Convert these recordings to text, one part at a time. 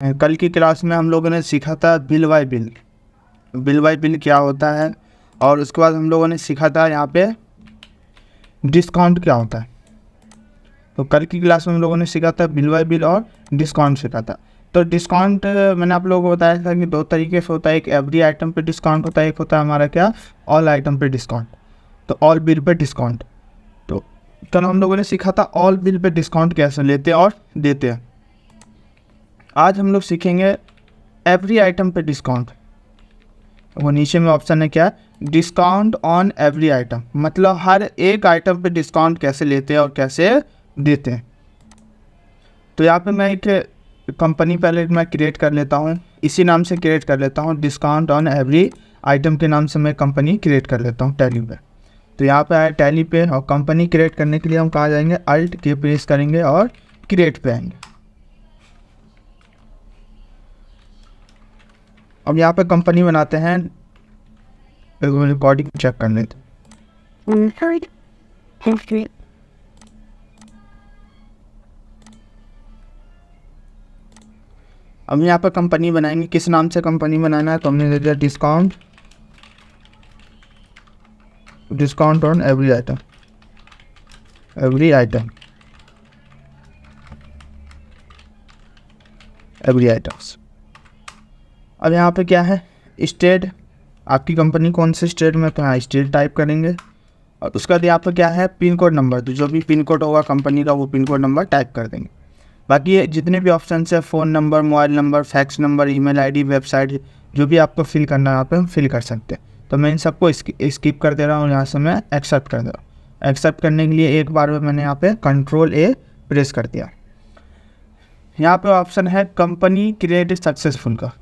कल की क्लास में हम लोगों ने सीखा था bill bye bill. Bill bye bill क्या होता है, और उसके बाद हम लोगों ने सीखा था यहाँ पे डिस्काउंट क्या होता है। तो कल की क्लास में हम लोगों ने सीखा था बिल बाय बिल और डिस्काउंट सीखा था। तो डिस्काउंट मैंने आप लोगों को बताया था कि दो तरीके से होता है, एक एवरी आइटम पे डिस्काउंट होता है, एक होता है हमारा क्या, ऑल आइटम पे डिस्काउंट। तो ऑल बिल पे डिस्काउंट। तो कल हम लोगों ने सीखा था ऑल बिल पे डिस्काउंट कैसे लेते हैं और देते हैं। आज हम लोग सीखेंगे एवरी आइटम पे डिस्काउंट। वो नीचे में ऑप्शन है क्या, डिस्काउंट ऑन एवरी आइटम, मतलब हर एक आइटम पे डिस्काउंट कैसे लेते हैं और कैसे देते हैं। तो यहाँ पे मैं एक कंपनी पहले मैं क्रिएट कर लेता हूँ, इसी नाम से क्रिएट कर लेता हूँ, डिस्काउंट ऑन एवरी आइटम के नाम से मैं कंपनी क्रिएट कर लेता हूँ टैली पे। तो यहाँ पे आए टैली पे, और कंपनी क्रिएट करने के लिए हम कहाँ जाएंगे, अल्ट के प्रेस करेंगे और क्रिएट पे आएंगे। अब यहाँ पे कंपनी बनाते हैं, रिकॉर्डिंग चेक कर लेते हैं। अब यहाँ पर कंपनी बनाएंगे, किस नाम से कंपनी बनाना है, तो हमने दे दिया discount on every item, every items. अब यहाँ पे क्या है, स्टेट, आपकी कंपनी कौन से स्टेट में, तो यहाँ स्टेट टाइप करेंगे। और उसके बाद यहाँ पर क्या है, पिन कोड नंबर, तो जो भी पिन कोड होगा कंपनी का वो पिन कोड नंबर टाइप कर देंगे। बाकी ये जितने भी ऑप्शन है, phone number, mobile number, fax number, email ID, website, जो भी आपको फिल करना है यहाँ पे हम फिल कर सकते हैं। तो मैं इन सबको स्किप कर दे रहा हूँ, यहाँ से मैं एक्सेप्ट कर दे रहा हूँ। एक्सेप्ट करने के लिए एक बार में मैंने यहाँ पे कंट्रोल ए प्रेस कर दिया। यहाँ पे ऑप्शन है कंपनी क्रिएट सक्सेसफुल का,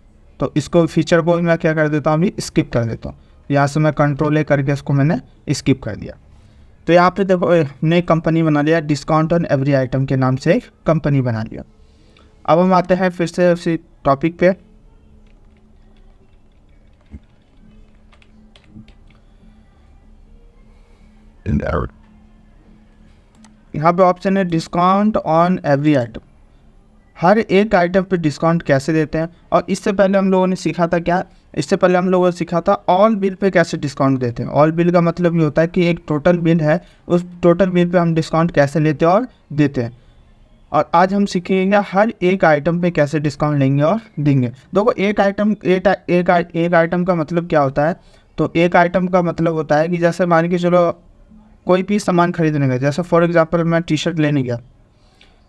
तो इसको फीचर को मैं क्या कर देता हूँ, अभी स्किप कर देता हूँ। यहाँ से मैं कंट्रोल ए करके इसको मैंने स्किप कर दिया। तो यहाँ पे देखो नई कंपनी बना लिया, डिस्काउंट ऑन एवरी आइटम के नाम से एक कंपनी बना लिया। अब हम आते हैं फिर से उसी टॉपिक पे। यहाँ पे ऑप्शन है डिस्काउंट ऑन एवरी आइटम, हर एक आइटम पे डिस्काउंट कैसे देते हैं। और इससे पहले हम लोगों ने सीखा था क्या, इससे पहले हम लोगों ने सीखा था ऑल बिल पे कैसे डिस्काउंट देते हैं। ऑल बिल का मतलब ये होता है कि एक टोटल बिल है, उस टोटल बिल पे हम डिस्काउंट कैसे लेते हैं और देते हैं। और आज हम सीखेंगे हर एक आइटम पे कैसे डिस्काउंट लेंगे और देंगे। देखो एक आइटम का मतलब क्या होता है, तो एक आइटम का मतलब होता है कि जैसे मान के चलो कोई भी सामान खरीदने गए, जैसे फॉर एग्जांपल मैं टी शर्ट लेने गया,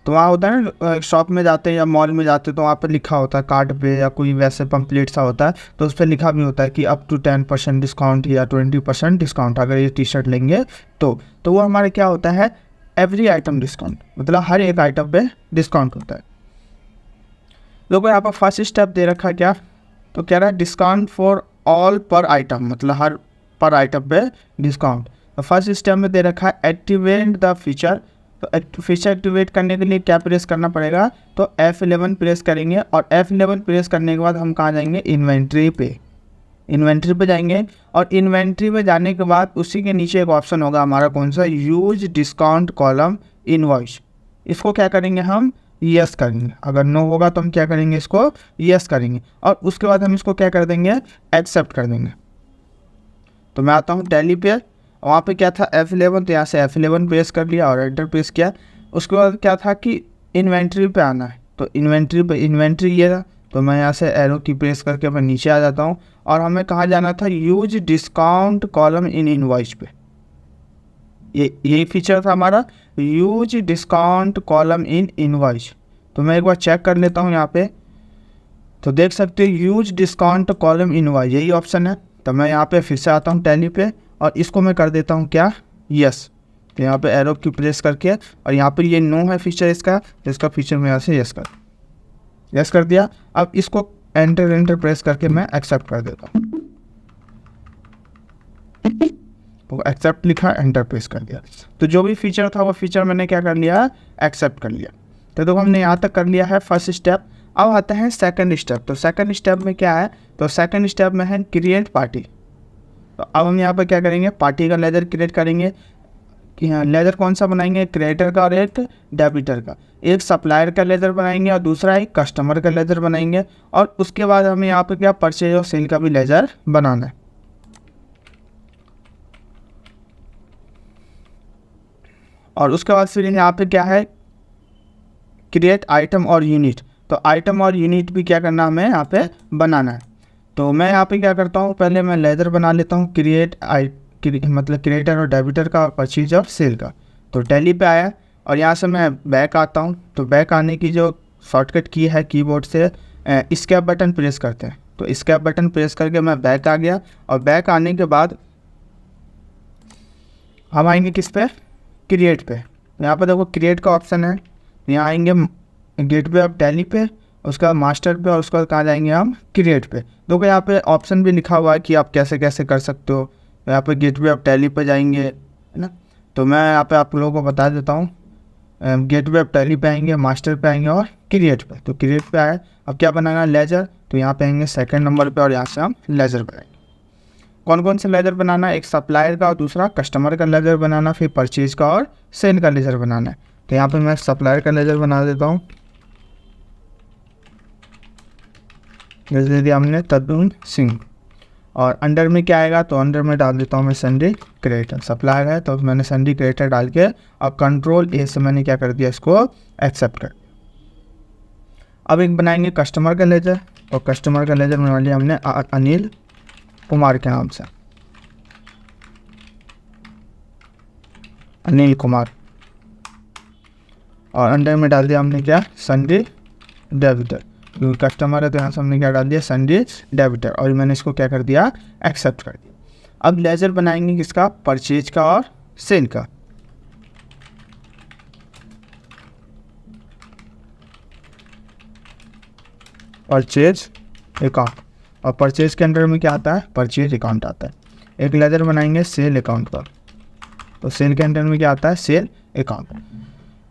तो वहाँ होता है ना, शॉप में जाते हैं या मॉल में जाते हैं तो वहाँ पर लिखा होता है कार्ड पे या कोई वैसे पम्पलेट सा होता है, तो उस पर लिखा भी होता है कि अप टू 10% डिस्काउंट या 20% डिस्काउंट अगर ये टी शर्ट लेंगे तो वो हमारे क्या होता है, एवरी आइटम डिस्काउंट, मतलब हर एक आइटम पे डिस्काउंट होता है। देखो यहाँ पर फर्स्ट स्टेप दे रखा है क्या, तो कह रहा है डिस्काउंट फॉर ऑल पर आइटम, मतलब हर पर आइटम पे डिस्काउंट। तो फर्स्ट स्टेप में दे रखा है एक्टिवेट द फीचर, तो फीचर एक्टिवेट करने के लिए क्या प्रेस करना पड़ेगा, तो F11 प्रेस करेंगे। और F11 प्रेस करने के बाद हम कहाँ जाएंगे, इन्वेंट्री पे जाएंगे। और इन्वेंट्री पे जाने के बाद उसी के नीचे एक ऑप्शन होगा हमारा, कौन सा, यूज डिस्काउंट कॉलम इनवॉइस। इसको क्या करेंगे, हम यस करेंगे। अगर नो होगा तो हम क्या करेंगे, इसको यस करेंगे। और उसके बाद हम इसको क्या कर देंगे, एक्सेप्ट कर देंगे। तो मैं आता हूँ टैली पे, वहाँ पे क्या था F11, तो यहाँ से F11 प्रेस कर लिया और एंटर प्रेस किया। उसके बाद क्या था कि इन्वेंट्री पे आना है, तो इन्वेंट्री ये था, तो मैं यहाँ से एरो की प्रेस करके मैं नीचे आ जाता हूँ। और हमें कहाँ जाना था, use discount column in invoice पे, यही फीचर था हमारा, use discount column in invoice. तो मैं एक बार चेक कर लेता हूँ यहाँ पे, तो देख सकते हो यूज डिस्काउंट कॉलम इनवॉइस यही ऑप्शन है। तो मैं यहाँ पे फिर से आता हूँ टैली पे, और इसको मैं कर देता हूँ क्या, यस। तो यहाँ पे एरो की प्रेस करके, और यहाँ पर ये नो है फीचर इसका, तो इसका फीचर मैं यहाँ से यस कर दिया। अब इसको एंटर प्रेस करके मैं एक्सेप्ट कर देता हूँ, तो एक्सेप्ट लिखा, एंटर प्रेस कर दिया। तो जो भी फीचर था वो फीचर मैंने क्या कर लिया, एक्सेप्ट कर लिया। तो हमने यहाँ तक कर लिया है फर्स्ट स्टेप। अब आता है सेकंड स्टेप। तो सेकंड स्टेप में क्या है, तो सेकंड स्टेप में है क्रिएट पार्टी। तो अब हम यहाँ पर क्या करेंगे, पार्टी का लेजर क्रिएट करेंगे। कि हाँ लेजर कौन सा बनाएंगे, क्रिएटर का और एक डेबिटर का। एक सप्लायर का लेजर बनाएंगे और दूसरा एक कस्टमर का लेजर बनाएंगे। और उसके बाद हमें यहाँ पे क्या परचेज और सेल का भी लेजर बनाना है। और उसके बाद फिर यहाँ पे क्या है, क्रिएट आइटम और यूनिट। तो आइटम और यूनिट भी क्या करना हमें यहाँ पे बनाना है। तो मैं यहाँ पे क्या करता हूँ, पहले मैं लेजर बना लेता हूँ मतलब क्रिएटर और डेबिटर का, परचेज और सेल का। तो टैली पे आया और यहाँ से मैं बैक आता हूँ। तो बैक आने की जो शॉर्टकट की है कीबोर्ड से एस्केप बटन प्रेस करते हैं। तो एस्केप बटन प्रेस करके मैं बैक आ गया। और बैक आने के बाद हम आएंगे किस पे, क्रिएट पे। यहाँ पर देखो क्रिएट का ऑप्शन है, यहाँ आएंगे गेटवे ऑफ टैली पे, उसका मास्टर पे, और उसके बाद कहाँ जाएंगे हम, क्रिएट पे। देखो यहाँ पे ऑप्शन भी लिखा हुआ है कि आप कैसे कैसे कर सकते हो। यहाँ पे गेटवे ऑफ टैली पे जाएंगे, है ना। तो मैं यहाँ पे आप लोगों को बता देता हूँ, गेटवे ऑफ टैली पे आएंगे, मास्टर पे आएंगे और क्रिएट पे। तो क्रिएट पे आए, अब क्या बनाना है, लेजर। तो यहाँ पे आएंगे सेकंड नंबर पे और यहाँ से हम लेजर बनाएंगे। कौन कौन से लेजर बनाना है, एक सप्लायर का और दूसरा कस्टमर का लेजर बनाना, फिर परचेज का और सेल का लेजर बनाना है। तो यहाँ पे मैं सप्लायर का लेजर बना देता हूँ, जैसे दे दिया हमने तरुण सिंह। और अंडर में क्या आएगा, तो अंडर में डाल देता हूँ मैं सन्डी क्रिएटर। सप्लायर है तो मैंने सन्डी क्रिएटर डाल के अब कंट्रोल ए से मैंने क्या कर दिया, इसको एक्सेप्ट कर दिया। अब एक बनाएंगे कस्टमर का लेजर, और कस्टमर का लेजर बना लिया हमने अनिल कुमार के नाम से, अनिल कुमार। और अंडर में डाल दिया हमने क्या, सन्डी डेबिटर। कस्टमर है तो यहाँ से हमने क्या डाल दिया, सन्डी डेबिटर। और मैंने इसको क्या कर दिया, एक्सेप्ट कर दिया। अब लेजर बनाएंगे किसका, परचेज का और सेल का। परचेज अकाउंट, और परचेज के अंडर में क्या आता है, परचेज अकाउंट आता है। एक लेजर बनाएंगे सेल अकाउंट का, तो सेल के अंडर में क्या आता है, सेल अकाउंट।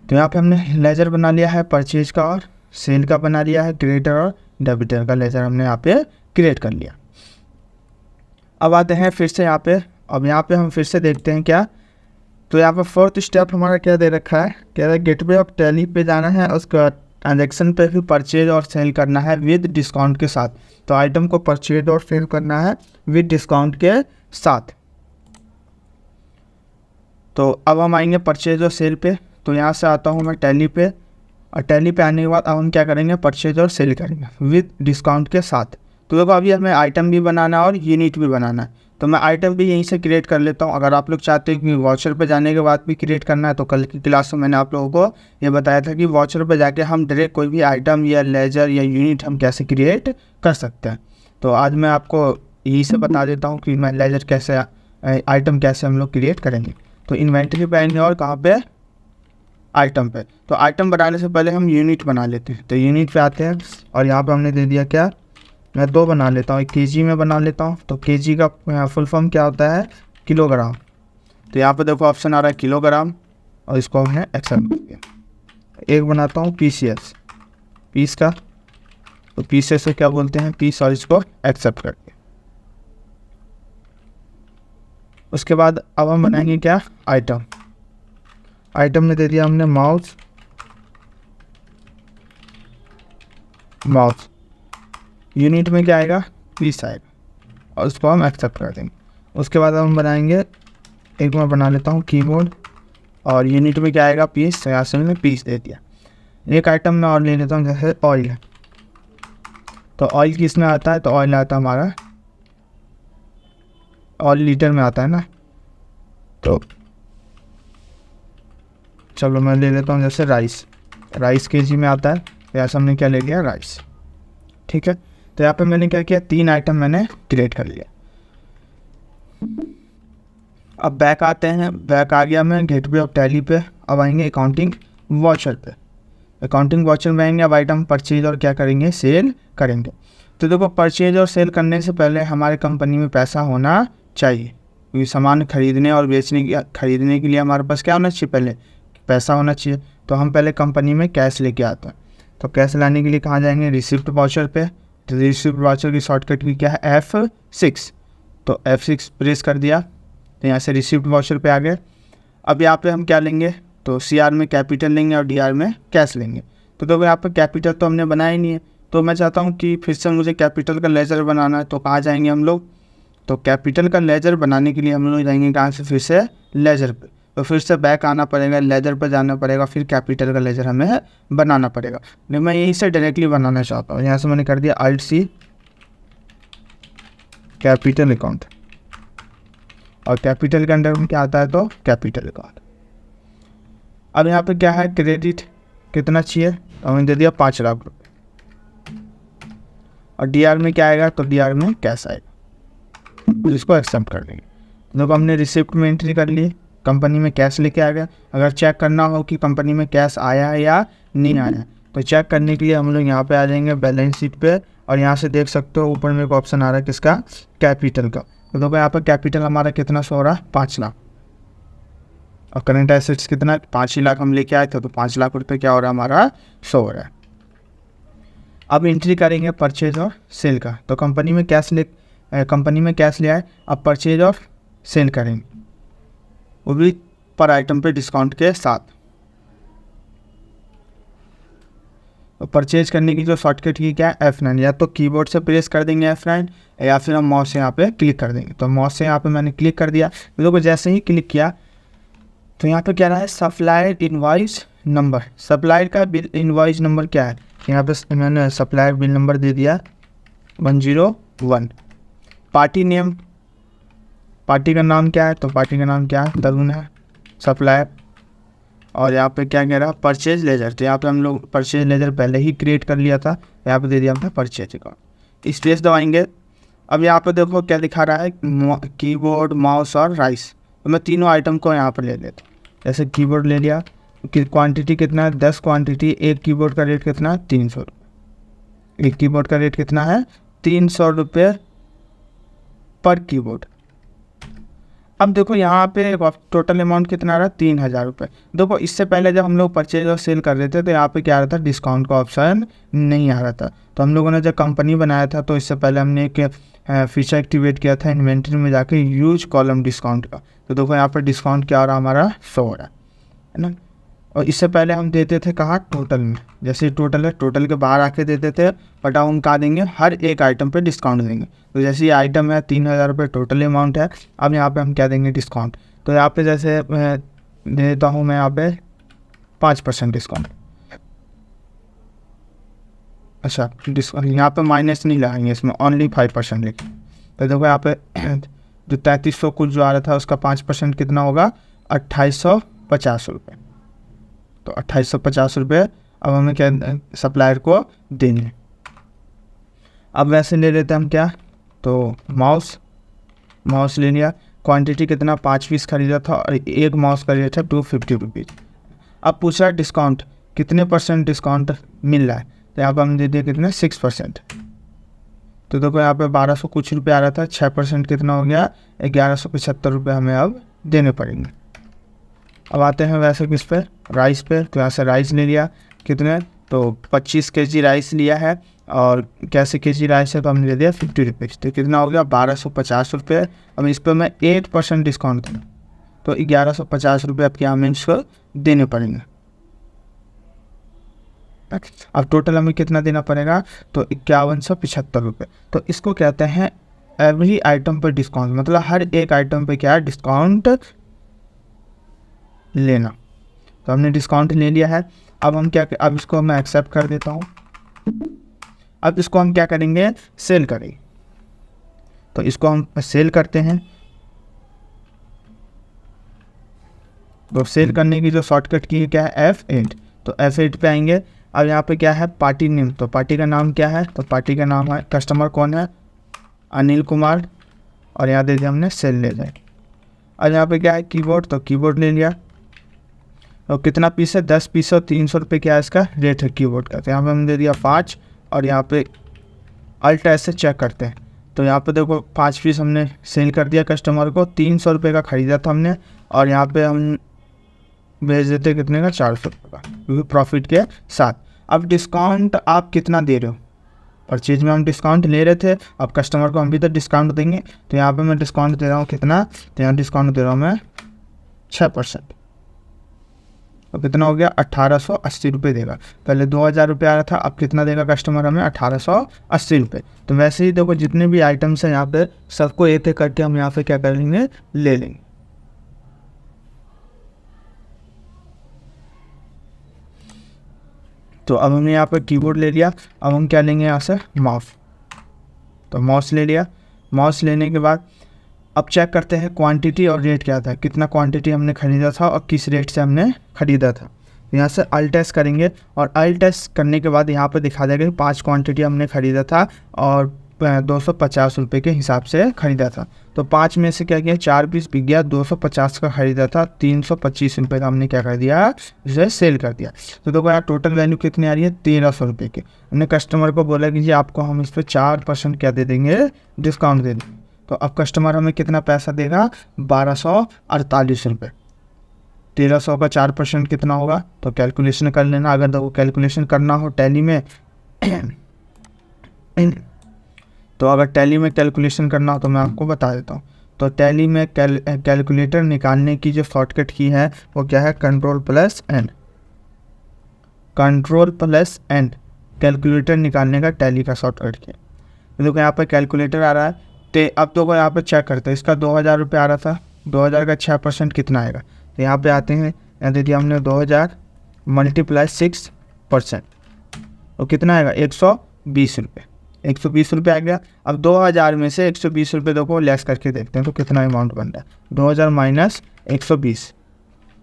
तो यहाँ पे हमने लेजर बना लिया है परचेज का और सेल का बना लिया है, क्रिएटर और डेबिटर का लेजर हमने यहाँ पे क्रिएट कर लिया। अब आते हैं फिर से यहाँ पे, अब यहाँ पे हम फिर से देखते हैं क्या। तो यहाँ पे फोर्थ स्टेप हमारा क्या दे रखा है, कह रहा है गेटवे ऑफ टैली पे जाना है, उसका ट्रांजेक्शन पे भी परचेज और सेल करना है विद डिस्काउंट के साथ। तो आइटम को परचेज और सेल करना है विद डिस्काउंट के साथ। तो अब हम आएंगे परचेज और सेल पे। तो यहाँ से आता हूँ मैं टैली पे, और टैली पे आने के बाद अब हम क्या करेंगे, परचेज और सेल करेंगे विद डिस्काउंट के साथ। तो देखो अभी हमें आइटम भी बनाना है और यूनिट भी बनाना है। तो मैं आइटम भी यहीं से क्रिएट कर लेता हूँ। अगर आप लोग चाहते हो कि वॉचर पे जाने के बाद भी क्रिएट करना है, तो कल की क्लास में मैंने आप लोगों को ये बताया था कि वॉचर पे जाके हम डायरेक्ट कोई भी आइटम या लेजर या यूनिट हम कैसे क्रिएट कर सकते हैं। तो आज मैं आपको यही से बता देता हूँ कि मैं लेजर कैसे, आइटम कैसे हम लोग क्रिएट करेंगे। तो इन्वेंट्री पे आएंगे और कहाँ पे, आइटम पे। तो आइटम बनाने से पहले हम यूनिट बना लेते हैं। तो यूनिट पे आते हैं और यहाँ पे हमने दे दिया क्या, मैं 2 बना लेता हूँ, एक केजी में बना लेता हूँ। तो केजी का फुल फॉर्म क्या होता है, किलोग्राम। तो यहाँ पे देखो ऑप्शन आ रहा है किलोग्राम, और इसको हमने एक्सेप्ट कर दिया। एक बनाता हूँ पीसीएस, पीस का। तो पीसीएस से क्या बोलते हैं, पीस, और इसको एक्सेप्ट कर दिया। उसके बाद अब हम बनाएंगे क्या, आइटम। आइटम में दे दिया हमने माउस, यूनिट में क्या आएगा, पीस आएगा, और उसको हम एक्सेप्ट कर देंगे। उसके बाद हम बनाएंगे, एक मैं बना लेता हूँ कीबोर्ड, और यूनिट में क्या आएगा, पीस। तो यहाँ से मैंने पीस दे दिया। एक आइटम में और ले लेता हूँ, जैसे ऑयल है। तो ऑयल किस में आता है, तो ऑयल आता है हमारा, ऑयल लीटर में आता है ना। तो चलो मैं ले लेता हूँ जैसे राइस केजी में आता है। तो यहाँ से हमने क्या ले लिया, राइस। ठीक है, तो यहाँ पे मैंने क्या किया, 3 आइटम मैंने क्रिएट कर लिया। अब बैक आते हैं, बैक आ गया मैं गेटवे ऑफ टैली पे। अब आएंगे अकाउंटिंग वॉचर पे। अकाउंटिंग वॉचर में आएंगे, अब आइटम परचेज और क्या करेंगे, सेल करेंगे। तो देखो परचेज और सेल करने से पहले हमारे कंपनी में पैसा होना चाहिए, क्योंकि सामान खरीदने और खरीदने के लिए हमारे पास क्या होना चाहिए, पहले पैसा होना चाहिए। तो हम पहले कंपनी में कैश लेके आते हैं। तो कैश लाने के लिए कहाँ जाएंगे, रिसिप्ट वाउचर पे। तो रिसिप्ट वाउचर की शॉर्टकट की क्या है, F6। तो F6 प्रेस कर दिया, तो यहाँ से रिसिप्ट वाउचर पे आ गए। अब यहाँ पे हम क्या लेंगे, तो CR में कैपिटल लेंगे और DR में कैश लेंगे। तो देखो यहाँ पे कैपिटल तो हमने बनाया ही नहीं है, तो मैं चाहता हूँ कि फिर से मुझे कैपिटल का लेजर बनाना है। तो कहाँ जाएंगे हम लोग, तो कैपिटल का लेजर बनाने के लिए हम लोग जाएंगे कहाँ से, फिर से लेजर पे। तो फिर से बैक आना पड़ेगा, लेजर पर जाना पड़ेगा, फिर कैपिटल का लेजर हमें बनाना पड़ेगा। नहीं, मैं यहीं से डायरेक्टली बनाना चाहता हूँ। यहाँ से मैंने कर दिया Alt+C कैपिटल अकाउंट, और कैपिटल के अंडर में क्या आता है, तो कैपिटल अकाउंट। अब यहाँ पे क्या है, क्रेडिट कितना चाहिए, तो हमने दे दिया 5 लाख रुपये। और DR में क्या आएगा, तो DR में कैश आएगा, इसको एक्सेप्ट कर देंगे। देखो हमने रिसिप्ट में एंट्री कर ली, कंपनी में कैश लेके आ गया। अगर चेक करना हो कि कंपनी में कैश आया है या नहीं आया, तो चेक करने के लिए हम लोग यहाँ पे आ जाएंगे बैलेंस शीट पे, और यहाँ से देख सकते हो ऊपर में एक ऑप्शन आ रहा है किसका, कैपिटल का। तो देखो यहाँ पर कैपिटल हमारा कितना शो हो रहा है, 5 लाख, और करेंट एसेट्स कितना, 5 ही लाख हम लेके आए थे, तो 5 लाख रुपये क्या हो रहा है, हमारा शो हो रहा है। अब एंट्री करेंगे परचेज और सेल का। तो कंपनी में कैश ले आए, अब परचेज और सेल करेंगे, वो भी पर आइटम पे डिस्काउंट के साथ। तो परचेज करने की जो शॉर्टकट की क्या है, F9, या तो कीबोर्ड से प्रेस कर देंगे F9, या फिर हम माउस से यहाँ पे क्लिक कर देंगे। तो माउस से यहाँ पे मैंने क्लिक कर दिया। देखो जैसे ही क्लिक किया तो यहाँ पे क्या रहा है, सप्लायर इनवॉइस नंबर। सप्लायर का बिल इनवॉइस नंबर क्या है, यहाँ पे मैंने सप्लायर बिल नंबर दे दिया 101। पार्टी नेम, पार्टी का नाम क्या है, तो पार्टी का नाम क्या है, तरुण है, सप्लायर। और यहाँ पे क्या कह रहा है, परचेज लेजर। तो यहाँ पे हम लोग परचेज लेजर पहले ही क्रिएट कर लिया था, यहाँ पे दे दिया हमने परचेज अकाउंट। स्पेस दबाएंगे। अब यहाँ पे देखो क्या दिखा रहा है, कीबोर्ड, माउस और राइस। तो मैं तीनों आइटम को यहाँ पर ले लेता हूँ। जैसे कीबोर्ड ले लिया, क्वांटिटी कितना है, 10 क्वांटिटी। एक कीबोर्ड का रेट कितना है, 300 रुपये। एक कीबोर्ड का रेट कितना है, 300 रुपये पर कीबोर्ड। अब देखो यहाँ पे टोटल अमाउंट कितना आ रहा है, 3000 रुपये। देखो इससे पहले जब हम लोग परचेज और सेल कर रहे थे, तो यहाँ पे क्या आ रहा था, डिस्काउंट का ऑप्शन नहीं आ रहा था। तो हम लोगों ने जब कंपनी बनाया था, तो इससे पहले हमने एक फीचर एक्टिवेट किया था इन्वेंट्री में जाके, यूज कॉलम डिस्काउंट का। तो देखो यहाँ पर डिस्काउंट क्या हो रहा है, हमारा 100 हो रहा है ना। और इससे पहले हम देते थे कहाँ, टोटल में। जैसे टोटल है, टोटल के बाहर आके देते थे, बट हम कहाँ देंगे, हर एक आइटम पे डिस्काउंट देंगे। तो जैसे ये आइटम है 3000 रुपये टोटल अमाउंट है। अब यहाँ पे हम क्या देंगे, डिस्काउंट। तो यहाँ पे जैसे मैं देता हूँ, मैं यहाँ पे 5% डिस्काउंट। अच्छा, डिस्काउंट यहाँ पे माइनस नहीं लगाएंगे, इसमें ओनली 5% लिखें। तो देखो यहाँ पे जो 3300 कुछ जो आ रहा था, उसका 5% कितना होगा, 2850 रुपये। तो 2850 रुपये अब हमें क्या, सप्लायर को देंगे। अब वैसे ले लेते हैं हम क्या, तो माउस ले लिया। क्वांटिटी कितना, 5 पीस खरीदा था, और एक माउस का रेट है 250 रुपीज़। अब पूछ रहा है डिस्काउंट, कितने % डिस्काउंट मिल रहा है। तो यहाँ पर हम दे दिए कितने, 6%। तो देखो यहाँ पे 1200 कुछ रुपये आ रहा था, 6% कितना हो गया, 1175 रुपये हमें अब देने पड़ेंगे। अब आते हैं वैसे किस पे, राइस पे। तो यहाँ से राइस ले लिया, कितने, तो 25 kg राइस लिया है, और कैसे kg राइस है, तो हमने ले दिया 50 रुपीज़। तो कितना हो गया, 1250 रुपये। अब इस पर मैं 8% डिस्काउंट दूँ, तो 1150 रुपये आपके हमें इसको देने पड़ेंगे। अब टोटल हमें कितना देना पड़ेगा, तो 5175 रुपये। तो इसको कहते हैं एवरी आइटम पर डिस्काउंट, मतलब हर एक आइटम पे क्या है, डिस्काउंट लेना। तो हमने डिस्काउंट ले लिया है। अब हम क्या, अब इसको मैं एक्सेप्ट कर देता हूँ। अब इसको हम क्या करेंगे, सेल करेंगे। तो इसको हम सेल करते हैं। तो सेल करने की जो शॉर्टकट की क्या है, F8। तो F8 पे आएंगे। अब यहाँ पे क्या है, पार्टी नेम। तो पार्टी का नाम क्या है, तो पार्टी का नाम है, कस्टमर कौन है, अनिल कुमार। और यहाँ दे दिया हमने सेल ले जाए। और यहाँ पे क्या है, कीबोर्ड। तो कीबोर्ड ले लिया। और कितना पीस है, 10 पीस और 300 रुपये क्या है इसका रेट है कीबोर्ड का। तो यहाँ पे हमने दे दिया 5। और यहाँ पे अल्ट ऐसे चेक करते हैं। तो यहाँ पे देखो 5 पीस हमने सेल कर दिया कस्टमर को, 300 रुपये का ख़रीदा था हमने। और यहाँ पे हम भेज देते कितने का, 400 रुपये का, क्योंकि प्रॉफिट के साथ। अब डिस्काउंट आप कितना दे रहे हो, परचेज में हम डिस्काउंट ले रहे थे, अब कस्टमर को हम भी तो डिस्काउंट देंगे। तो यहाँ पे मैं डिस्काउंट दे रहा हूँ कितना, तो यहाँ डिस्काउंट दे रहा हूँ मैं 6%। तो कितना हो गया 1880 रुपये देगा। पहले 2000 रुपये आ रहा था, अब कितना देगा कस्टमर हमें 1880 रुपये। तो वैसे ही देखो जितने भी आइटम्स हैं यहाँ पे सबको एक एक करके हम यहाँ पे क्या कर लेंगे, ले लेंगे। तो अब हमने यहाँ पर कीबोर्ड ले लिया, अब हम क्या लेंगे यहाँ से, माउस। तो माउस ले लिया। माउस लेने के बाद अब चेक करते हैं क्वांटिटी और रेट क्या था, कितना क्वांटिटी हमने ख़रीदा था और किस रेट से हमने ख़रीदा था। यहाँ से अल्ट टेस्ट करेंगे और अल्ट टेस्ट करने के बाद यहाँ पर दिखा देगा कि 5 क्वांटिटी हमने ख़रीदा था और 250 रुपये के हिसाब से ख़रीदा था। तो 5 में से क्या किया, 4 पीस बिक गया, 250 का ख़रीदा था, 325 रुपये का हमने क्या कर दिया, इसे सेल कर दिया। तो देखो यार टोटल वैल्यू कितनी आ रही है, 1300 रुपये की। हमने कस्टमर को बोला कि जी आपको हम इस पर 4% क्या दे देंगे, डिस्काउंट दे देंगे। तो अब कस्टमर हमें कितना पैसा देगा, 1248 रुपये। 1300 का 4% कितना होगा, तो कैलकुलेशन कर लेना। अगर देखो कैलकुलेशन करना हो टैली में तो अगर टैली में कैलकुलेशन करना हो तो मैं आपको बता देता हूँ। तो टैली में कैलकुलेटर निकालने की जो शॉर्टकट की है वो क्या है, कंट्रोल+N। कंट्रोल+N कैलकुलेटर निकालने का टैली का शॉर्टकट की। तो देखो यहाँ पर कैलकुलेटर आ रहा है। तो अब तो यहाँ पर चेक करते हैं, इसका 2000 रुपये आ रहा था, 2000 का 6% कितना आएगा। तो यहाँ पे आते हैं, यहाँ दे दिया हमने 2000 × 6%, तो कितना आएगा 120 रुपये। 120 रुपये आ गया। अब 2000 में से 120 रुपये देखो लेस करके देखते हैं तो कितना अमाउंट बन रहा है, 2000 - 120।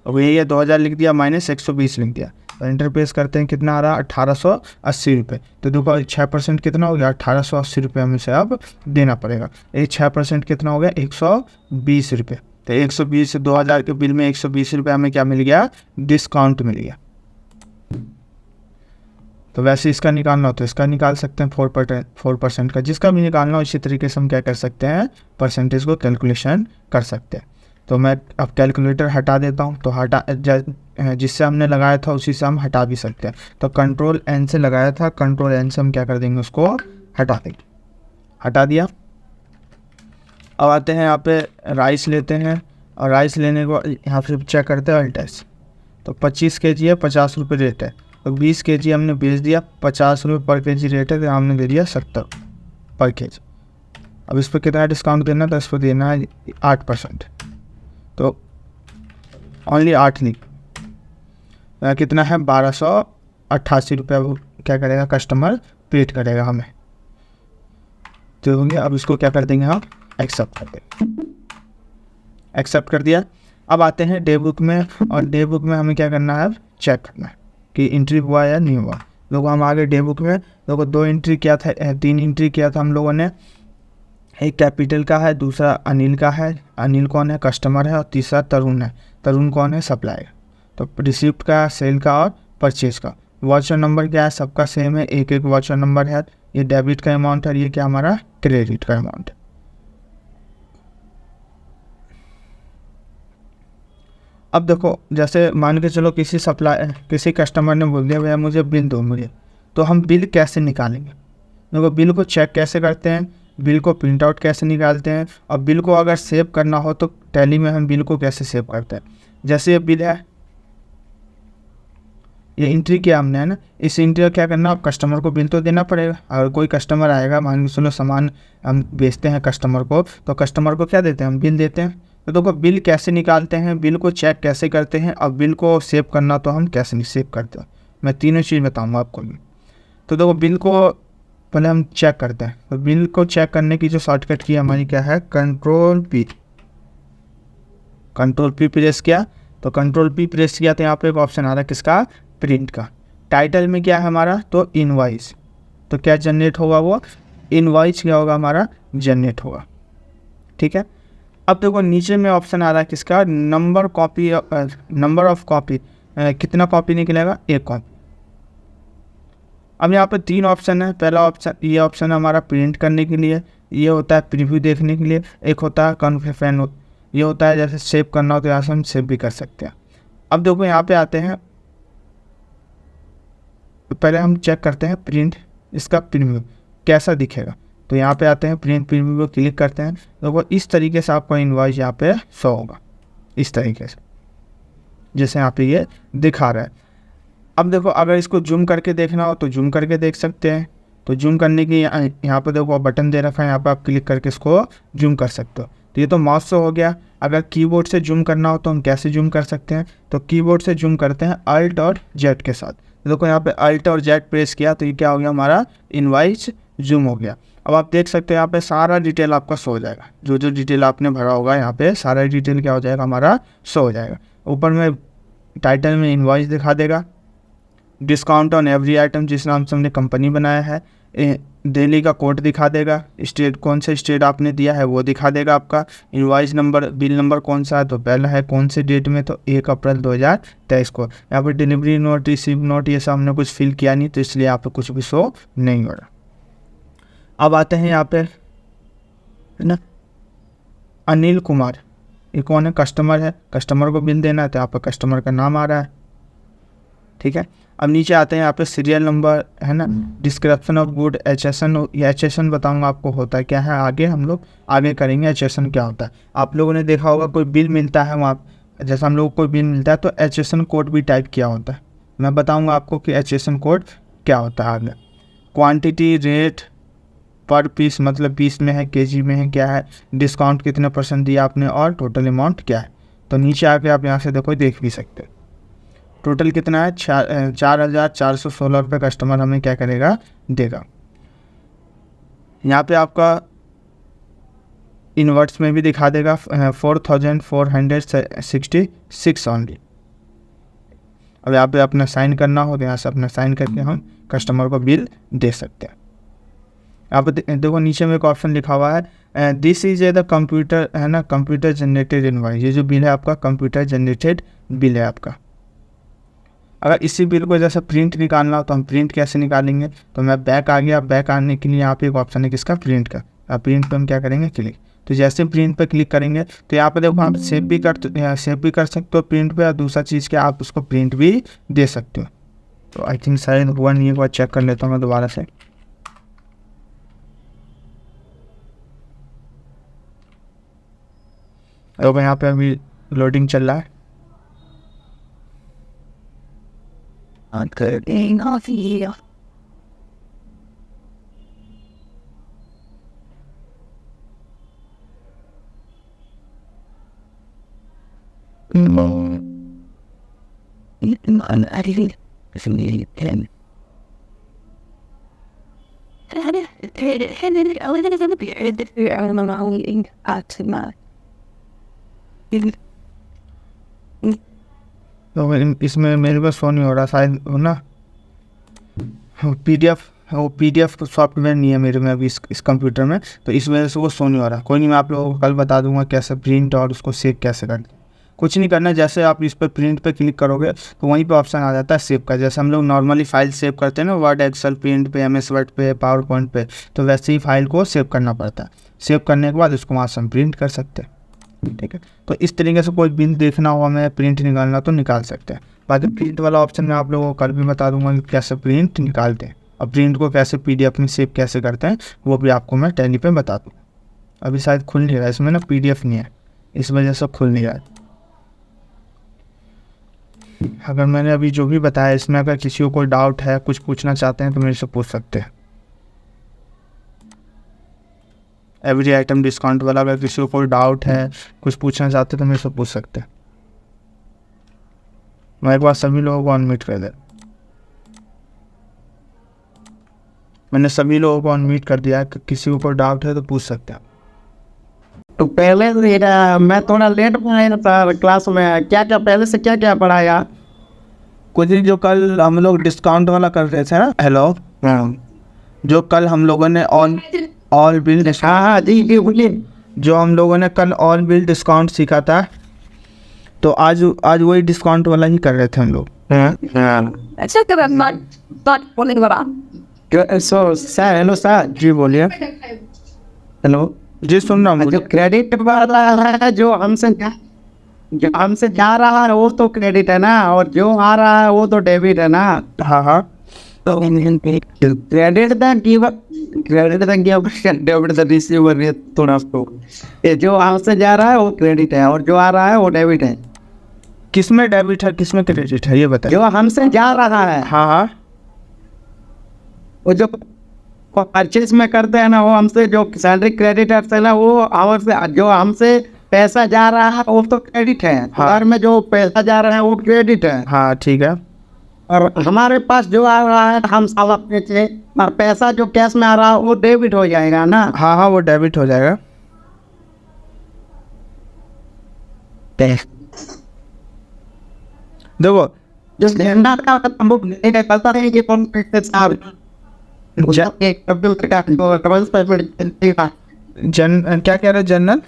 अब यही है, 2000 लिख दिया माइनस 120 लिख दिया। तो इंटरप्रेस करते हैं, कितना आ रहा है 1880 रुपये। तो देखो 6% कितना हो गया, 1880 रुपये हमें से अब देना पड़ेगा। ये 6% कितना हो गया, 120 रुपये। तो 120 से 2000 के बिल में 120 रुपये हमें क्या मिल गया, डिस्काउंट मिल गया। तो वैसे इसका निकालना हो तो इसका निकाल सकते हैं 4% का, जिसका भी निकालना हो इसी तरीके से हम क्या कर सकते हैं, परसेंटेज को कैलकुलेशन कर सकते हैं। तो मैं अब कैलकुलेटर हटा देता हूँ। तो जिससे हमने लगाया था उसी से हम हटा भी सकते हैं। तो कंट्रोल+N से लगाया था, कंट्रोल+N से हम क्या कर देंगे, उसको हटा देंगे। हटा दिया। अब आते हैं यहाँ पे राइस लेते हैं और राइस लेने को यहाँ पे चेक करते हैं अल्ट टेस्ट। तो 25 kg है, 50 रुपये रेट है। तो 20 kg हमने बेच दिया, 50 रुपये पर kg रेट है, तो हमने दे दिया 70 पर kg। अब इस पर कितना डिस्काउंट देना, तो इस पर देना है 8%। तो ओनली 8 नहीं, कितना है 1288 रुपये वो क्या करेगा, कस्टमर पेड करेगा हमें। तो होंगे, अब इसको क्या कर देंगे हम, एक्सेप्ट कर देंगे। एक्सेप्ट कर दिया। अब आते हैं डे बुक में, और डे बुक में हमें क्या करना है, अब चेक करना है कि एंट्री हुआ या नहीं हुआ। लोग हम आगे डे बुक में लोगों 2 एंट्री किया था, 3 एंट्री किया था हम लोगों ने। एक कैपिटल का है, दूसरा अनिल का है। अनिल कौन है, कस्टमर है। और तीसरा तरुण है। तरुण कौन है, सप्लायर। तो रिसिप्ट का, सेल का और परचेज का। वाचर नंबर क्या है, सबका सेम है, एक एक वाचर नंबर है। ये डेबिट का अमाउंट है, ये क्या हमारा क्रेडिट का अमाउंट है। अब देखो जैसे मान के चलो किसी कस्टमर ने बोल दिया भैया मुझे बिल दो मुझे, तो हम बिल कैसे निकालेंगे। देखो बिल को चेक कैसे करते हैं, बिल को प्रिंट आउट कैसे निकालते हैं, और बिल को अगर सेव करना हो तो टैली में हम बिल को कैसे सेव करते हैं। जैसे ये बिल है, ये एंट्री किया हमने है ना, इस एंट्री का क्या करना, अब कस्टमर को बिल तो देना पड़ेगा। अगर कोई कस्टमर आएगा, मान के चलो सामान हम बेचते हैं कस्टमर को, तो कस्टमर को क्या देते हैं, हम बिल देते हैं। तो देखो बिल कैसे निकालते हैं, बिल को चेक कैसे करते हैं, और बिल को सेव करना तो हम कैसे नहीं सेव करते हैं, मैं तीनों चीज़ बताऊँगा आपको। तो देखो बिल को पहले हम चेक करते हैं। तो बिल को चेक करने की जो शॉर्टकट की हमारी क्या है, कंट्रोल P प्रेस किया। तो कंट्रोल P प्रेस किया तो यहाँ पे एक ऑप्शन आ रहा है किसका, प्रिंट का। टाइटल में क्या है हमारा, तो इनवॉइस। तो क्या जनरेट होगा, वो इनवॉइस क्या होगा हमारा, जनरेट होगा। ठीक है। अब देखो नीचे में ऑप्शन आ रहा है किसका, नंबर ऑफ कॉपी, कितना कॉपी निकलेगा, 1 कॉपी। अब यहाँ पर 3 ऑप्शन है। पहला ऑप्शन, ये ऑप्शन हमारा प्रिंट करने के लिए, ये होता है प्रीव्यू देखने के लिए, एक होता है कन्फर्म, ये होता है जैसे सेव करना हो तो यहाँ से हम सेव भी कर सकते हैं। अब देखो यहाँ पे आते हैं, पहले हम चेक करते हैं प्रिंट, इसका प्रीव्यू कैसा दिखेगा। तो यहाँ पे आते हैं, प्रिंट प्रीव्यू को क्लिक करते हैं। तो वो इस तरीके से आपका इनवॉइस यहाँ पे शो होगा, इस तरीके से। जैसे यहाँ पे ये दिखा रहा है। अब देखो अगर इसको जूम करके देखना हो तो जूम करके देख सकते हैं। तो जूम करने की यहाँ पे देखो बटन दे रखा है, यहाँ पे आप क्लिक करके इसको जूम कर सकते हो। तो ये तो माउस से हो गया। अगर कीबोर्ड से जूम करना हो तो हम कैसे जूम कर सकते हैं, तो कीबोर्ड से जूम करते हैं अल्ट और जेड के साथ। तो देखो यहाँ पे अल्ट और जेड प्रेस किया तो ये क्या हो गया, हमारा इनवॉइस जूम हो गया। अब आप देख सकते हैं यहाँ पे सारा डिटेल आपका शो हो जाएगा, जो जो डिटेल आपने भरा होगा यहाँ पे सारा डिटेल क्या हो जाएगा, हमारा शो हो जाएगा। ऊपर में टाइटल में इनवॉइस दिखा देगा, डिस्काउंट ऑन एवरी आइटम जिस नाम से हमने कंपनी बनाया है, दिल्ली का कोड दिखा देगा, स्टेट कौन से स्टेट आपने दिया है वो दिखा देगा आपका, इनवॉइस नंबर बिल नंबर कौन सा है तो पहला है कौन से डेट में, तो 1 अप्रैल 2023 को। यहाँ पर डिलीवरी नोट, रिसीव नोट ये सब हमने कुछ फिल किया नहीं तो इसलिए यहाँ पे कुछ भी शो नहीं हो रहा। अब आते हैं यहाँ पे है ना, अनिल कुमार, ये कौन है, कस्टमर है, कस्टमर को बिल देना है तो यहाँ पर कस्टमर का नाम आ रहा है, ठीक है। अब नीचे आते हैं यहाँ पे सीरियल नंबर है ना, डिस्क्रिप्शन ऑफ गुड, HSN, ये HSN बताऊंगा आपको होता है क्या है, आगे हम लोग आगे करेंगे HSN क्या होता है। आप लोगों ने देखा होगा कोई बिल मिलता है वहाँ, जैसे हम लोग को कोई बिल मिलता है तो HSN कोड भी टाइप किया होता है। मैं बताऊँगा आपको कि HSN कोड क्या होता है आगे। क्वान्टिटी, रेट पर पीस मतलब पीस में है, केजी में है, क्या है, डिस्काउंट कितने % दिया आपने और टोटल अमाउंट क्या है। तो नीचे आके आप यहाँ से देखो देख भी सकते हैं टोटल कितना है, 4,416 रुपये कस्टमर हमें क्या करेगा, देगा। यहाँ पे आपका इनवर्ट्स में भी दिखा देगा 4,466 ओनली। अब यहाँ पे अपना साइन करना हो तो यहाँ से अपना साइन करके हम कस्टमर को बिल दे सकते हैं। यहाँ पे देखो नीचे में एक ऑप्शन लिखा हुआ है, दिस इज द कंप्यूटर है ना, कंप्यूटर जनरेटेड इनवॉइस। ये जो बिल है आपका कंप्यूटर जनरेटेड बिल है आपका। अगर इसी बिल को जैसे प्रिंट निकालना हो तो हम प्रिंट कैसे निकालेंगे, तो मैं बैक आ गया, बैक आने के लिए यहाँ पे एक ऑप्शन है किसका, प्रिंट का। अब प्रिंट पे हम क्या करेंगे, क्लिक। तो जैसे प्रिंट पे क्लिक करेंगे तो यहाँ पे देखो आप सेव भी कर सकते हो प्रिंट पे, और दूसरा चीज़ क्या आप उसको प्रिंट भी दे सकते हो। तो आई थिंक शायद हुआ नहीं, एक बार चेक कर लेता हूँ मैं दोबारा से। अब यहाँ पे अभी लोडिंग चल रहा है। तो इसमें मेरे पास शो नहीं हो रहा शायद हो ना, PDF सॉफ्टवेयर नहीं है मेरे में अभी इस कंप्यूटर में, तो इस वजह से वो शो नहीं हो रहा। कोई नहीं, मैं आप लोगों को कल बता दूंगा कैसे प्रिंट और उसको सेव कैसे करते हैं। कुछ नहीं करना, जैसे आप इस पर प्रिंट पे क्लिक करोगे तो वहीं पे ऑप्शन आ जाता है सेव का। जैसे हम लोग नॉर्मली फाइल सेव करते हैं ना, वर्ड, एक्सेल, प्रिंट पे, MS वर्ड पे, पावर पॉइंट पे, तो वैसे ही फाइल को सेव करना पड़ता है। सेव करने के बाद उसको वहाँ से हम प्रिंट कर सकते हैं, ठीक है। तो इस तरीके से कोई बिल देखना हो हमें, प्रिंट निकालना तो निकाल सकते हैं। बाकी प्रिंट वाला ऑप्शन मैं आप लोगों को कल भी बता दूंगा कि कैसे प्रिंट निकालते हैं, और प्रिंट को कैसे PDF में सेव कैसे करते हैं वो भी आपको मैं टैली पे बता दूँ। अभी शायद खुल नहीं रहा है, इसमें ना PDF नहीं है, इस वजह से खुल नहीं रहा है। अगर मैंने अभी जो भी बताया इसमें अगर किसी को कोई डाउट है, कुछ पूछना चाहते हैं तो मेरे से पूछ सकते हैं। एवरी आइटम डिस्काउंट वाला अगर किसी को कोई डाउट है, कुछ पूछना चाहते हैं तो मेरे से पूछ सकते हैं। मैं एक बार सभी लोगों को अनम्यूट कर दे, मैंने सभी लोगों को अनम्यूट कर दिया है, किसी को कोई डाउट है तो पूछ सकते हैं। तो पहले मैं थोड़ा लेट पढ़ाया था क्लास में, क्या क्या पहले से क्या क्या पढ़ाया? कुछ दिन जो कल हम लोग डिस्काउंट वाला कर रहे थे ना, हेलो, जो कल हम लोगों ने ऑल बिल, हाँ जी जी बोलिए। जो हम लोगों ने कल ऑल बिल डिस्काउंट सीखा था, तो आज वही डिस्काउंट वाला ही कर रहे थे हम लोग। सर हेलो सर जी बोलिए। हेलो जी सुन रहा हूँ। जो क्रेडिट वाला है, जो हमसे जा रहा है वो तो क्रेडिट है ना, और जो आ रहा है वो तो डेबिट है ना। हाँ तो क्रेडिट डेबिट रिसीवर है थोड़ा आपको, ये जो हमसे जा रहा है वो क्रेडिट है और जो आ रहा है वो डेबिट है। किस में डेबिट है किस में क्रेडिट है ये बताइए। जो हमसे जा रहा है हाँ हाँ वो जो परचेज में करते हैं ना, वो हमसे जो सैलरी क्रेडिटर्स है ना, वो हमसे जो हमसे पैसा जा रहा है वो तो क्रेडिट है। हाँ। उधार में जो पैसा जा रहा है वो क्रेडिट है, हाँ ठीक है। और हमारे पास जो आ रहा है हम साल अपने से, और पैसा जो कैश में आ रहा है वो डेबिट हो जाएगा ना। हाँ हाँ वो डेबिट हो जाएगा। देखो जो झंडा का हम लोग नहीं निकलता है कि कौन से साहब एक कंप्यूटर का जो ट्रांस पेमेंट का क्या कह रहे हैं जनरल?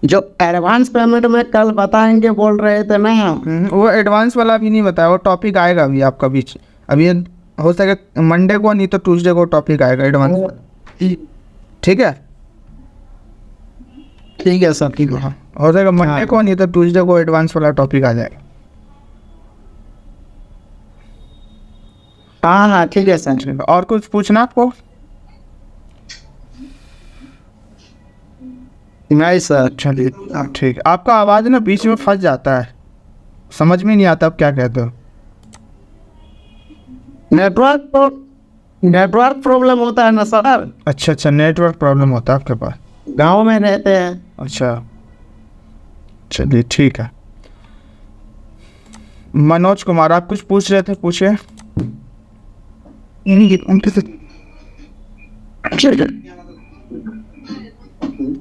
जो एडवांस पेमेंट में कल बताएंगे बोल रहे थे ना। वो एडवांस वाला भी नहीं बताया, वो टॉपिक आएगा अभी आपका बीच, अभी हो सके मंडे को नहीं तो ट्यूसडे को टॉपिक आएगा एडवांस वाला। ठीक है ठीक है सर, ठीक है। हाँ हो जाएगा मंडे को नहीं तो ट्यूसडे को एडवांस वाला टॉपिक आ जाएगा। हाँ हाँ ठीक है सर। ठीक है, और कुछ पूछना आपको? नहीं सर। चलिए ठीक है। आपका आवाज़ ना बीच में फंस जाता है, समझ में नहीं आता आप क्या कहते हो। नेटवर्क प्रॉब्लम होता है ना सर। अच्छा अच्छा, नेटवर्क प्रॉब्लम होता है आपके पास। गांव में रहते हैं। अच्छा चलिए ठीक है। मनोज कुमार आप कुछ पूछ रहे थे, पूछिए।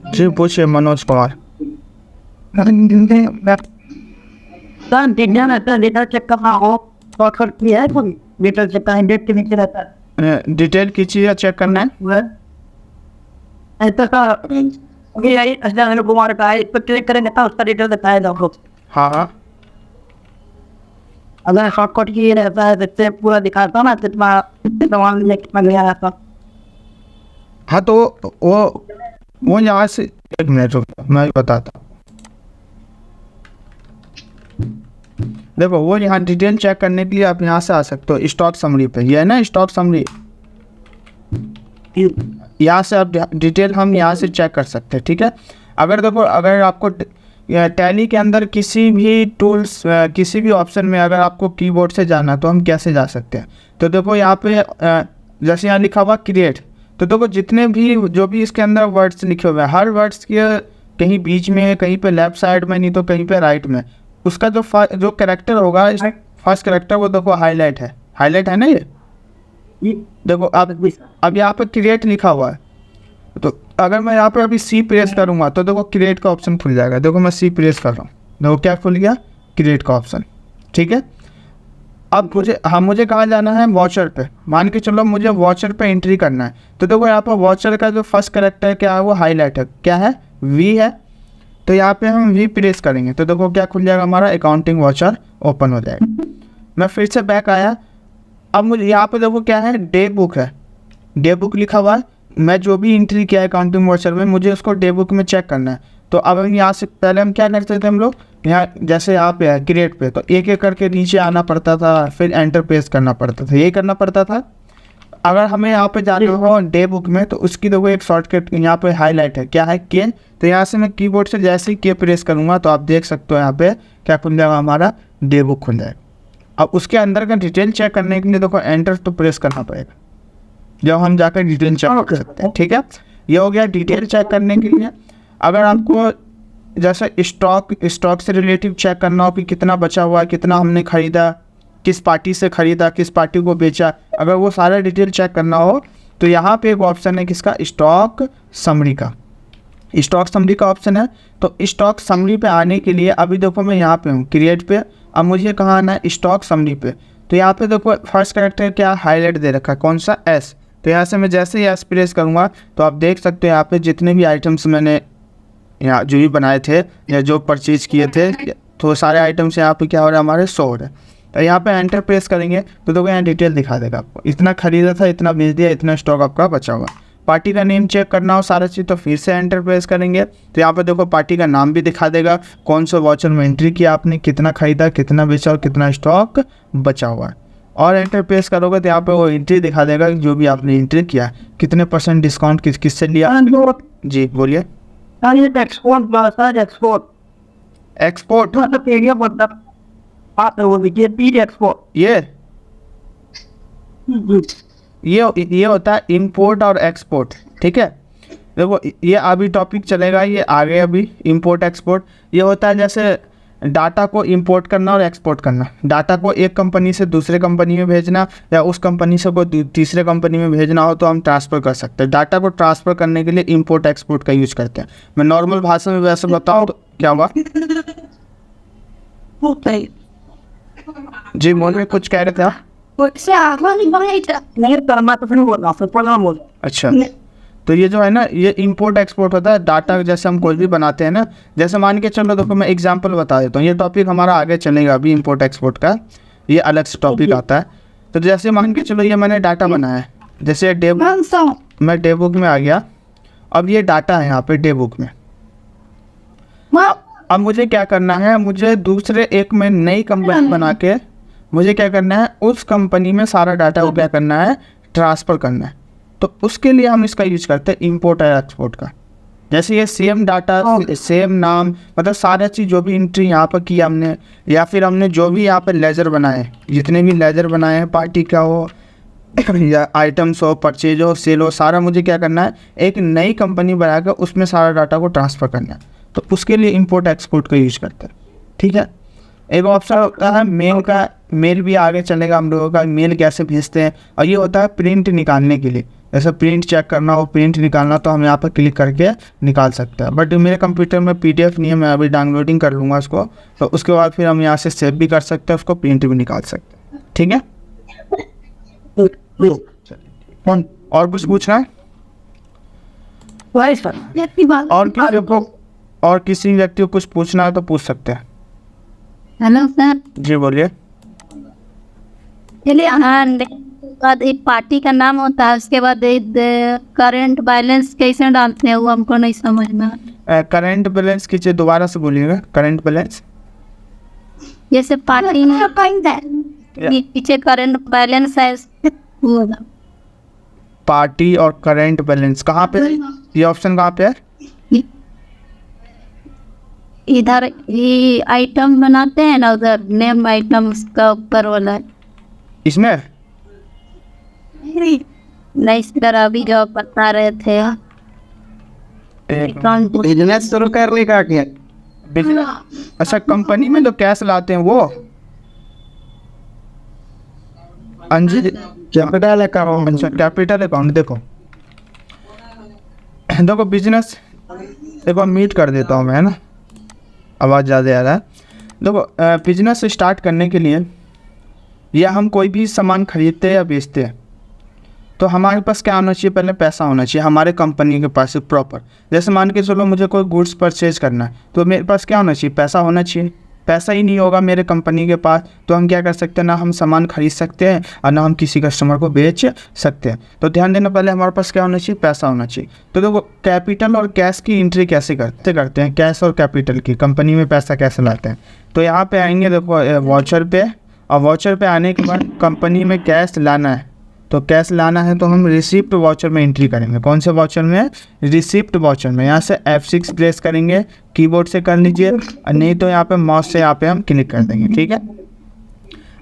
जी पूछिए Manoj Kumar. Dan tinggal ada di dalam cekap mau kotor dia pun di dalam cekap hidup kini kita tak. Detail की चीज़ चेक करना है। Buat. Itu kan. Oke, ini ada yang kumar kai. Betul keren kita harus tadi itu detai dong. हाँ हाँ अगर shortcut की रहता है तो पूरा दिखाता ना कितना तमाम कितना गया रहता। हाँ तो वो यहाँ से एक मिनट रुको मैं बताता हूँ। देखो वो यहाँ डिटेल चेक करने के लिए आप यहाँ से आ सकते हो स्टॉक समरी पे, ये है ना स्टॉक समरी, यहाँ से आप डिटेल हम यहाँ से चेक कर सकते हैं। ठीक है, अगर देखो अगर आपको टैली के अंदर किसी भी टूल्स किसी भी ऑप्शन में अगर आपको कीबोर्ड से जाना तो हम कैसे जा सकते हैं, तो देखो यहाँ पे जैसे यहाँ लिखा हुआ क्रिएट, तो देखो जितने भी जो भी इसके अंदर वर्ड्स लिखे हुए हैं हर वर्ड्स के कहीं बीच में, कहीं पे लेफ्ट साइड में, नहीं तो कहीं पे राइट में, उसका जो कैरेक्टर होगा फर्स्ट कैरेक्टर वो देखो हाईलाइट है ना ये देखो अब यहाँ पे क्रिएट लिखा हुआ है, तो अगर मैं यहाँ पे अभी सी प्रेस करूँगा तो देखो क्रिएट का ऑप्शन खुल जाएगा। देखो मैं सी प्रेस कर रहा हूँ, देखो क्या खुल गया, क्रिएट का ऑप्शन। ठीक है, अब मुझे कहाँ जाना है, वॉचर पे। मान के चलो मुझे वॉचर पे एंट्री करना है, तो देखो यहाँ पर वॉचर का जो फर्स्ट कैरेक्टर क्या है वो हाईलाइट है, क्या है, वी है। तो यहाँ पे हम वी प्रेस करेंगे तो देखो क्या खुल जाएगा, हमारा अकाउंटिंग वॉचर ओपन हो जाएगा। मैं फिर से बैक आया, अब मुझे यहाँ पे देखो क्या है, डे बुक है, डे बुक लिखा हुआ है। मैं जो भी एंट्री किया है अकाउंटिंग वॉचर में मुझे उसको डे बुक में चेक करना है। तो अब हम यहाँ से पहले हम क्या करते थे, हम लोग यहाँ जैसे यहाँ पे है क्रिएट पे, तो एक एक करके नीचे आना पड़ता था, फिर एंटर प्रेस करना पड़ता था, यही करना पड़ता था। अगर हमें यहाँ पे जाना हो डे बुक में तो उसकी देखो एक शॉर्टकट यहाँ पे हाईलाइट है, क्या है, के। तो यहाँ से मैं कीबोर्ड से जैसे ही के प्रेस करूँगा तो आप देख सकते हो यहाँ पे क्या खुल जाएगा, हमारा डे बुक खुल जाएगा। अब उसके अंदर का डिटेल चेक करने के लिए देखो एंटर तो प्रेस करना पड़ेगा जब हम जाकर डिटेल चेक कर सकते हैं। ठीक है, ये हो गया डिटेल चेक करने के लिए। अगर आपको जैसे स्टॉक से रिलेटिव चेक करना हो कि कितना बचा हुआ है, कितना हमने खरीदा, किस पार्टी से खरीदा, किस पार्टी को बेचा, अगर वो सारा डिटेल चेक करना हो तो यहाँ पे एक ऑप्शन है किसका, स्टॉक समरी का। स्टॉक समरी का ऑप्शन है। तो स्टॉक समरी पे आने के लिए अभी देखो मैं यहाँ पे हूँ क्रिएट पे, अब मुझे कहाँ आना है, स्टॉक समरी पे। तो यहाँ पे देखो फर्स्ट कैरेक्टर क्या हाईलाइट दे रखा है, कौन सा, एस। तो यहाँ से मैं जैसे ही एस प्रेस करूँगा तो आप देख सकते हो यहाँ पे जितने भी आइटम्स मैंने यहाँ जो भी बनाए थे या जो परचेज किए थे तो सारे आइटम्स यहाँ पे क्या हो रहा है, हमारे शो हो रहे हैं। तो यहाँ पे एंटर प्रेस करेंगे तो देखो यहाँ डिटेल दिखा देगा आपको, इतना खरीदा था, इतना बेच दिया, इतना स्टॉक आपका बचा हुआ। पार्टी का नेम चेक करना हो सारा चीज़ तो फिर से एंटर प्रेस करेंगे तो यहाँ पे देखो पार्टी का नाम भी दिखा देगा, कौन सा वाउचर में एंट्री किया आपने, कितना खरीदा, कितना बेचा और कितना स्टॉक बचा हुआ है। और एंटर प्रेस करोगे तो यहाँ पे वो एंट्री दिखा देगा जो भी आपने एंट्री किया, कितने % डिस्काउंट किससे लिया। जी बोलिए। Kali ekspor bahasa ekspor export, मतलब एरिया मतलब आप वो विजय पी एक्सपोर्ट। ये होता है इंपोर्ट और एक्सपोर्ट। ठीक है, देखो ये अभी टॉपिक चलेगा, ये आगे अभी इंपोर्ट एक्सपोर्ट। ये होता है जैसे डाटा को इंपोर्ट करना और एक्सपोर्ट करना, डाटा को एक कंपनी से दूसरे कंपनी में भेजना या उस कंपनी से कोई तीसरे कंपनी में भेजना हो तो हम ट्रांसफ़र कर सकते हैं। डाटा को ट्रांसफ़र करने के लिए इंपोर्ट एक्सपोर्ट का यूज़ करते हैं। मैं नॉर्मल भाषा में वैसे बताऊँ तो क्या हुआ जी, मोल में कुछ कह रहे थे आप? नहीं करना तो फिर बोलना फिर बोलना बोल। अच्छा, तो ये जो है ना, ये इंपोर्ट एक्सपोर्ट होता है। डाटा जैसे हम कोई भी बनाते हैं ना, जैसे मान के चलो, देखो मैं एग्जांपल बता देता हूँ, ये टॉपिक हमारा आगे चलेगा अभी इंपोर्ट एक्सपोर्ट का, ये अलग से टॉपिक आता है। तो जैसे मान के चलो ये मैंने डाटा बनाया है, जैसे मैं डे बुक में आ गया, अब ये डाटा है यहाँ पे डे बुक में। अब मुझे क्या करना है, मुझे दूसरे एक में नई कंपनी बना के मुझे क्या करना है, उस कंपनी में सारा डाटा को क्या करना है, ट्रांसफ़र करना है। तो उसके लिए हम इसका यूज करते हैं इंपोर्ट और एक्सपोर्ट का। जैसे ये सेम डाटा, सेम नाम, मतलब सारा चीज़ जो भी एंट्री यहाँ पर की हमने, या फिर हमने जो भी यहाँ पर लेजर बनाए, जितने भी लेजर बनाए हैं, पार्टी का हो या आइटम्स हो, परचेज हो, सेल हो, सारा मुझे क्या करना है, एक नई कंपनी बनाकर उसमें सारा डाटा को ट्रांसफ़र करना है। तो उसके लिए इंपोर्ट एक्सपोर्ट का यूज करते हैं। ठीक है, एक ऑप्शन होता है मेल का, मेल भी आगे चलेगा हम लोगों का, मेल कैसे भेजते हैं। और ये होता है प्रिंट निकालने के लिए, जैसे प्रिंट चेक करना हो, प्रिंट निकालना, तो हम यहाँ पर क्लिक करके निकाल सकते हैं। बट मेरे कंप्यूटर में PDF नहीं है, मैं अभी डाउनलोडिंग कर लूँगा उसको, तो उसके बाद फिर हम यहाँ से सेव भी कर सकते हैं, उसको प्रिंट भी निकाल सकते हैं। ठीक है, और कुछ पूछना है? और किसी व्यक्ति को कुछ पूछना है तो पूछ सकते हैं। हेलो सर, जी बोलिए। चलिए बाद एक पार्टी का नाम होता है, उसके बाद करंट बैलेंस कैसे डालते हैं वो हमको नहीं समझ में। करंट बैलेंस कीजिए, दोबारा से बोलिएगा। करंट बैलेंस जैसे पार्टी में पीछे करंट बैलेंस है वो वाला। पार्टी और करंट बैलेंस कहाँ पे, ये ऑप्शन कहाँ पे है? इधर ये आइटम बनाते हैं ना, उधर नेम आइटम का ऊपर वाला है। इसमें नहीं सर, अभी जो बता रहे थे बिजनेस शुरू करने का क्या? अच्छा, कंपनी में तो कैश लाते हैं वो अंजलि कैपिटल अकाउंट। अच्छा, कैपिटल अकाउंट। देखो देखो बिजनेस, देखो मीट कर देता हूँ मैं, है ना, आवाज़ ज़्यादा आ रहा है। देखो बिजनेस स्टार्ट करने के लिए या हम कोई भी सामान खरीदते हैं या बेचते हैं तो हमारे पास क्या होना चाहिए, पहले पैसा होना चाहिए हमारे कंपनी के पास प्रॉपर। जैसे मान के चलो मुझे कोई गुड्स परचेज करना है तो मेरे पास क्या होना चाहिए, पैसा होना चाहिए। पैसा ही नहीं होगा मेरे कंपनी के पास तो हम क्या कर सकते हैं, ना हम सामान खरीद सकते हैं और ना हम किसी कस्टमर को बेच सकते हैं। तो ध्यान देना, पहले हमारे पास क्या होना चाहिए, पैसा होना चाहिए। तो देखो कैपिटल और कैश की एंट्री कैसे करते हैं, कैश और कैपिटल की, कंपनी में पैसा कैसे लाते हैं। तो यहाँ पे आएंगे, देखो वाउचर पे, और वाउचर पे आने के बाद कंपनी में कैश लाना है, तो कैश लाना है तो हम रिसिप्ट वाउचर में एंट्री करेंगे। कौन से वाउचर में, रिसिप्ट वाउचर में। यहाँ से F6 प्रेस करेंगे, कीबोर्ड से कर लीजिए, और नहीं तो यहाँ पे माउस से यहाँ पे हम क्लिक कर देंगे। ठीक है,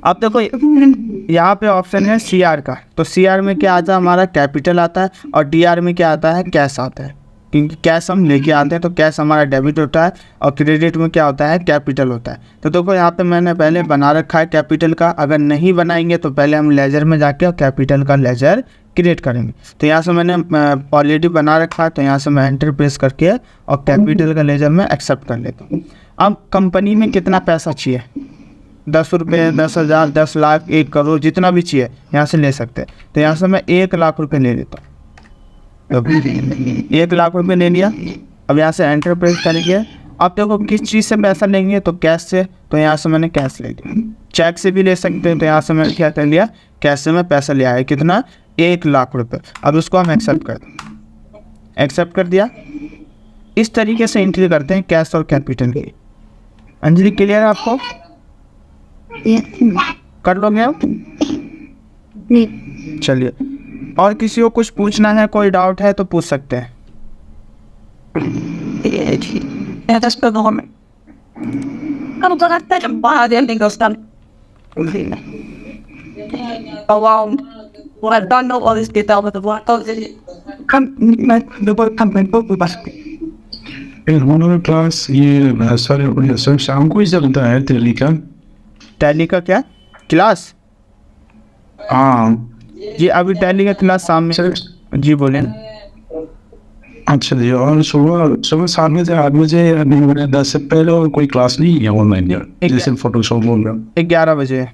अब देखो यहाँ पे ऑप्शन है CR का, तो CR में क्या आता है, हमारा कैपिटल आता है, और DR में क्या आता है, कैश आता है। क्योंकि कैश हम लेके आते हैं तो कैश हमारा डेबिट होता है, और क्रेडिट में क्या होता है, कैपिटल होता है। तो देखो यहाँ पे मैंने पहले बना रखा है कैपिटल का। अगर नहीं बनाएंगे तो पहले हम लेजर में जाके और कैपिटल का लेजर क्रिएट करेंगे। तो यहाँ से मैंने ऑलरेडी बना रखा है, तो यहाँ से मैं एंटर प्रेस करके और कैपिटल का लेजर में एक्सेप्ट कर लेता हूँ। अब कंपनी में कितना पैसा चाहिए, 10 रुपये, 10,000, 10 लाख, 1 करोड़, जितना भी चाहिए यहाँ से ले सकते हैं। तो यहाँ से मैं 1 लाख रुपये ले लेता हूँ। 1 लाख रुपये ले लिया। अब यहाँ से एंटर प्रेस करेंगे। अब देखो किस चीज़ से पैसा लेंगे, तो कैश से, तो यहाँ से मैंने कैश ले लिया। चेक से भी ले सकते हैं, तो यहाँ से मैंने क्या कर लिया, कैश से मैं पैसा लिया है, कितना, 1 लाख रुपये। अब उसको हम एक्सेप्ट कर दें, एक्सेप्ट कर दिया। इस तरीके से एंट्री करते हैं कैश और कैपिटल की। अंजलि क्लियर है आपको, कर लोगे आप? चलिए, और किसी को कुछ पूछना है, कोई डाउट है तो पूछ सकते हैं। Kamu jangan tanya bahaya yang tinggal stand. Wow, well, I don't know all this detail, but the what come, the boy come and go with us. In one of the class, ये sir sir शाम को ही चलता है दिल्ली का। Tally का क्या class? हाँ जी अभी टैली का क्लास शाम में। सर जी बोलें। अच्छा जी, और सुबह सुबह 7 बजे 8 बजे 10 से पहले और कोई क्लास नहीं है ऑनलाइन यार, जैसे फोटोशॉप बोल रहा हूँ। 11 बजे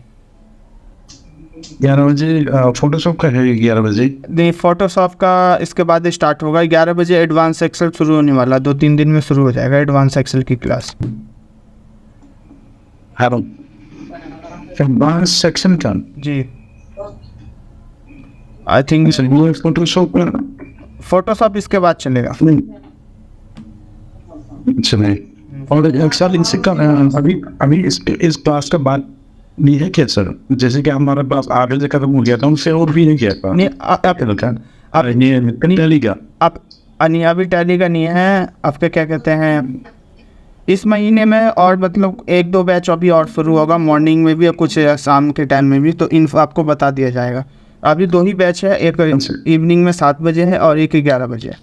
11 बजे फोटोशॉप का है 11 बजे। नहीं, फोटोशॉप का इसके बाद स्टार्ट होगा 11 बजे। एडवांस एक्सेल शुरू होने वाला, 2-3 दिन में शुरू हो जाएगा एडवांस एक्सेल की क्लास। एडवांस सेक्शन का जी आई थिंक फोटोशॉप का फोटोशॉप इसके बाद चलेगा। नहीं, अच्छा नहीं। और एक्सेल इनसे का अभी अभी इस क्लास का बाद नहीं है क्या सर? जैसे कि हमारे पास आगे से खत्म हो गया था, उनसे और भी नहीं किया था। नहीं टैली का अब नहीं, अभी टैली का नहीं है। आपके क्या कहते हैं इस महीने में, और मतलब 1-2 बैच अभी और शुरू होगा, मॉर्निंग में भी और कुछ शाम के टाइम में भी, तो इन्फो आपको बता दिया जाएगा। अभी 2 ही बैच है, एक इवनिंग में 7 बजे है और एक 11 बजे है।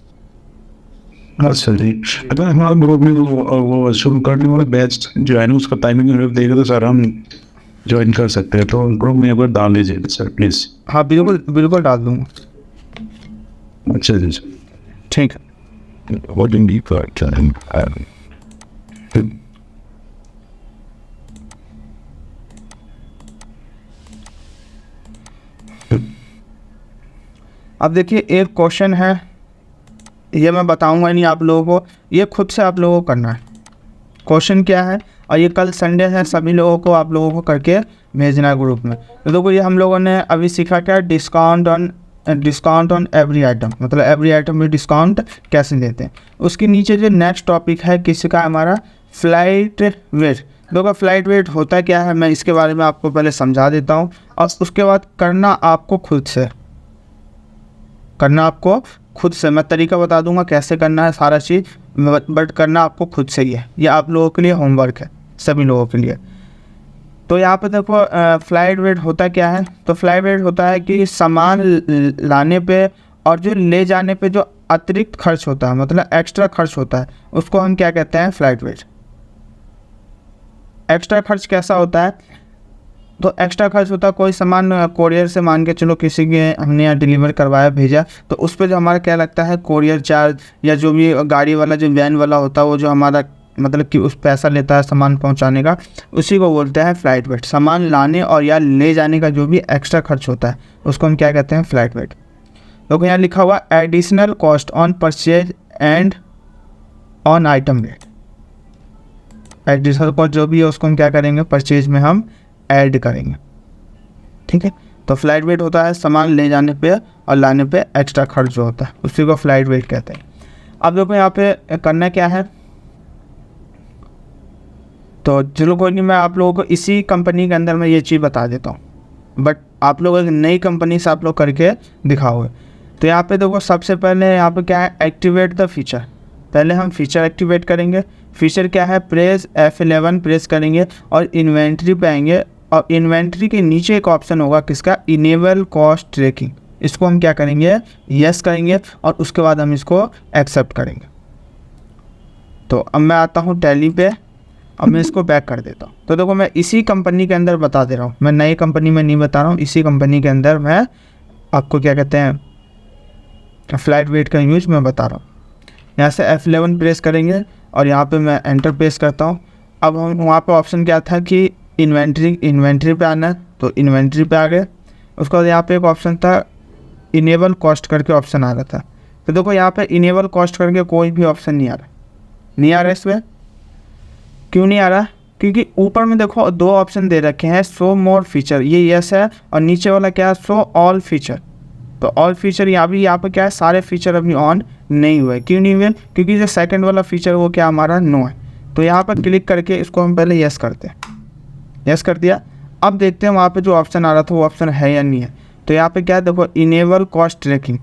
अच्छा जी, अगर हमारे ग्रुप में वो शुरू करने वाला बैच जो है ना, उसका टाइमिंग देगा तो सर हम ज्वाइन कर सकते हैं, तो ग्रुप में एक बार डाल लीजिए सर प्लीज़। हाँ बिल्कुल बिल्कुल डाल दूँगा। अच्छा जी ठीक है। अब देखिए एक क्वेश्चन है, ये मैं बताऊंगा नहीं आप लोगों को, ये खुद से आप लोगों को करना है। क्वेश्चन क्या है, और ये कल संडे है, सभी लोगों को आप लोगों को करके भेजना है ग्रुप में। तो देखो ये हम लोगों ने अभी सीखा क्या, डिस्काउंट ऑन एवरी आइटम, मतलब एवरी आइटम में डिस्काउंट कैसे देते हैं। उसके नीचे जो नेक्स्ट टॉपिक है किसका, हमारा फ्लाइट वेट। देखो फ्लाइट वेट होता क्या है, मैं इसके बारे में आपको पहले समझा देता हूँ, और उसके बाद करना आपको खुद से, मैं तरीका बता दूंगा कैसे करना है सारा चीज़, बट करना आपको खुद से ही है। ये आप लोगों के लिए होमवर्क है, सभी लोगों के लिए। तो यहाँ पे देखो फ्लाइट वेट होता क्या है, तो फ्लाइट वेट होता है कि सामान लाने पे और जो ले जाने पे जो अतिरिक्त खर्च होता है, मतलब एक्स्ट्रा खर्च होता है, उसको हम क्या कहते हैं, फ्लाइट वेट। एक्स्ट्रा खर्च कैसा होता है, तो एक्स्ट्रा खर्च होता है कोई सामान कोरियर से मान के चलो किसी के हमने यहाँ डिलीवर करवाया भेजा, तो उस पर जो हमारा क्या लगता है कोरियर चार्ज, या जो भी गाड़ी वाला जो वैन वाला होता है वो जो हमारा मतलब कि उस पैसा लेता है सामान पहुँचाने का, उसी को बोलते हैं फ्लाइट वेट। सामान लाने और या ले जाने का जो भी एक्स्ट्रा खर्च होता है उसको हम क्या कहते हैं, फ्लाइट वेट। तो यहाँ लिखा हुआ additional cost on purchase and on item rate. Additional cost जो भी है उसको हम क्या करेंगे, परचेज में हम ऐड करेंगे, ठीक है। तो फ्लाइट वेट होता है सामान ले जाने पे और लाने पे एक्स्ट्रा खर्च जो होता है, उसी को फ्लाइट वेट कहते हैं। अब देखो यहाँ पे करना क्या है, तो चलो कोई नहीं, मैं आप लोगों को इसी कंपनी के अंदर मैं ये चीज़ बता देता हूँ, बट आप लोग एक नई कंपनी से आप लोग करके दिखाओगे। तो यहाँ पे देखो सबसे पहले यहाँ पे क्या है, एक्टिवेट द फीचर। पहले हम फीचर एक्टिवेट करेंगे। फीचर क्या है, प्रेस F11 प्रेस करेंगे और इन्वेंट्री पे आएंगे, और इन्वेंट्री के नीचे एक ऑप्शन होगा किसका, इनेबल कॉस्ट ट्रैकिंग। इसको हम क्या करेंगे, यस करेंगे, और उसके बाद हम इसको एक्सेप्ट करेंगे। तो अब मैं आता हूँ टैली पे, अब मैं इसको बैक कर देता हूँ। तो देखो मैं इसी कंपनी के अंदर बता दे रहा हूँ, मैं नई कंपनी में नहीं बता रहा हूँ, इसी कंपनी के अंदर मैं आपको क्या कहते हैं फ्लाइट वेट का यूज मैं बता रहा हूँ। यहाँ से F11 प्रेस करेंगे और यहाँ पे मैं एंटर प्रेस करता हूँ। अब हम वहाँ पे ऑप्शन क्या था कि इन्वेंट्री पे आना है, तो इन्वेंट्री पे आ गए। उसके बाद यहाँ पे एक ऑप्शन था इनेबल कॉस्ट करके ऑप्शन आ रहा था। तो देखो यहाँ पे इनेबल कॉस्ट करके कोई भी ऑप्शन नहीं आ रहा इसमें। क्यों नहीं आ रहा, क्योंकि ऊपर में देखो 2 ऑप्शन दे रखे हैं, शो मोर फीचर, ये यस है, और नीचे वाला क्या है, शो ऑल फीचर। तो ऑल फीचर यहाँ पे क्या है, सारे फीचर अभी ऑन नहीं हुए। क्यों नहीं हुए, क्योंकि जो सेकंड वाला फीचर वो क्या हमारा नो है। तो यहाँ पर क्लिक करके इसको हम पहले यस करते हैं, यस कर दिया। अब देखते हैं वहाँ पे जो ऑप्शन आ रहा था वो ऑप्शन है या नहीं है। तो यहाँ पे क्या है, देखो इनेबल कॉस्ट ट्रैकिंग,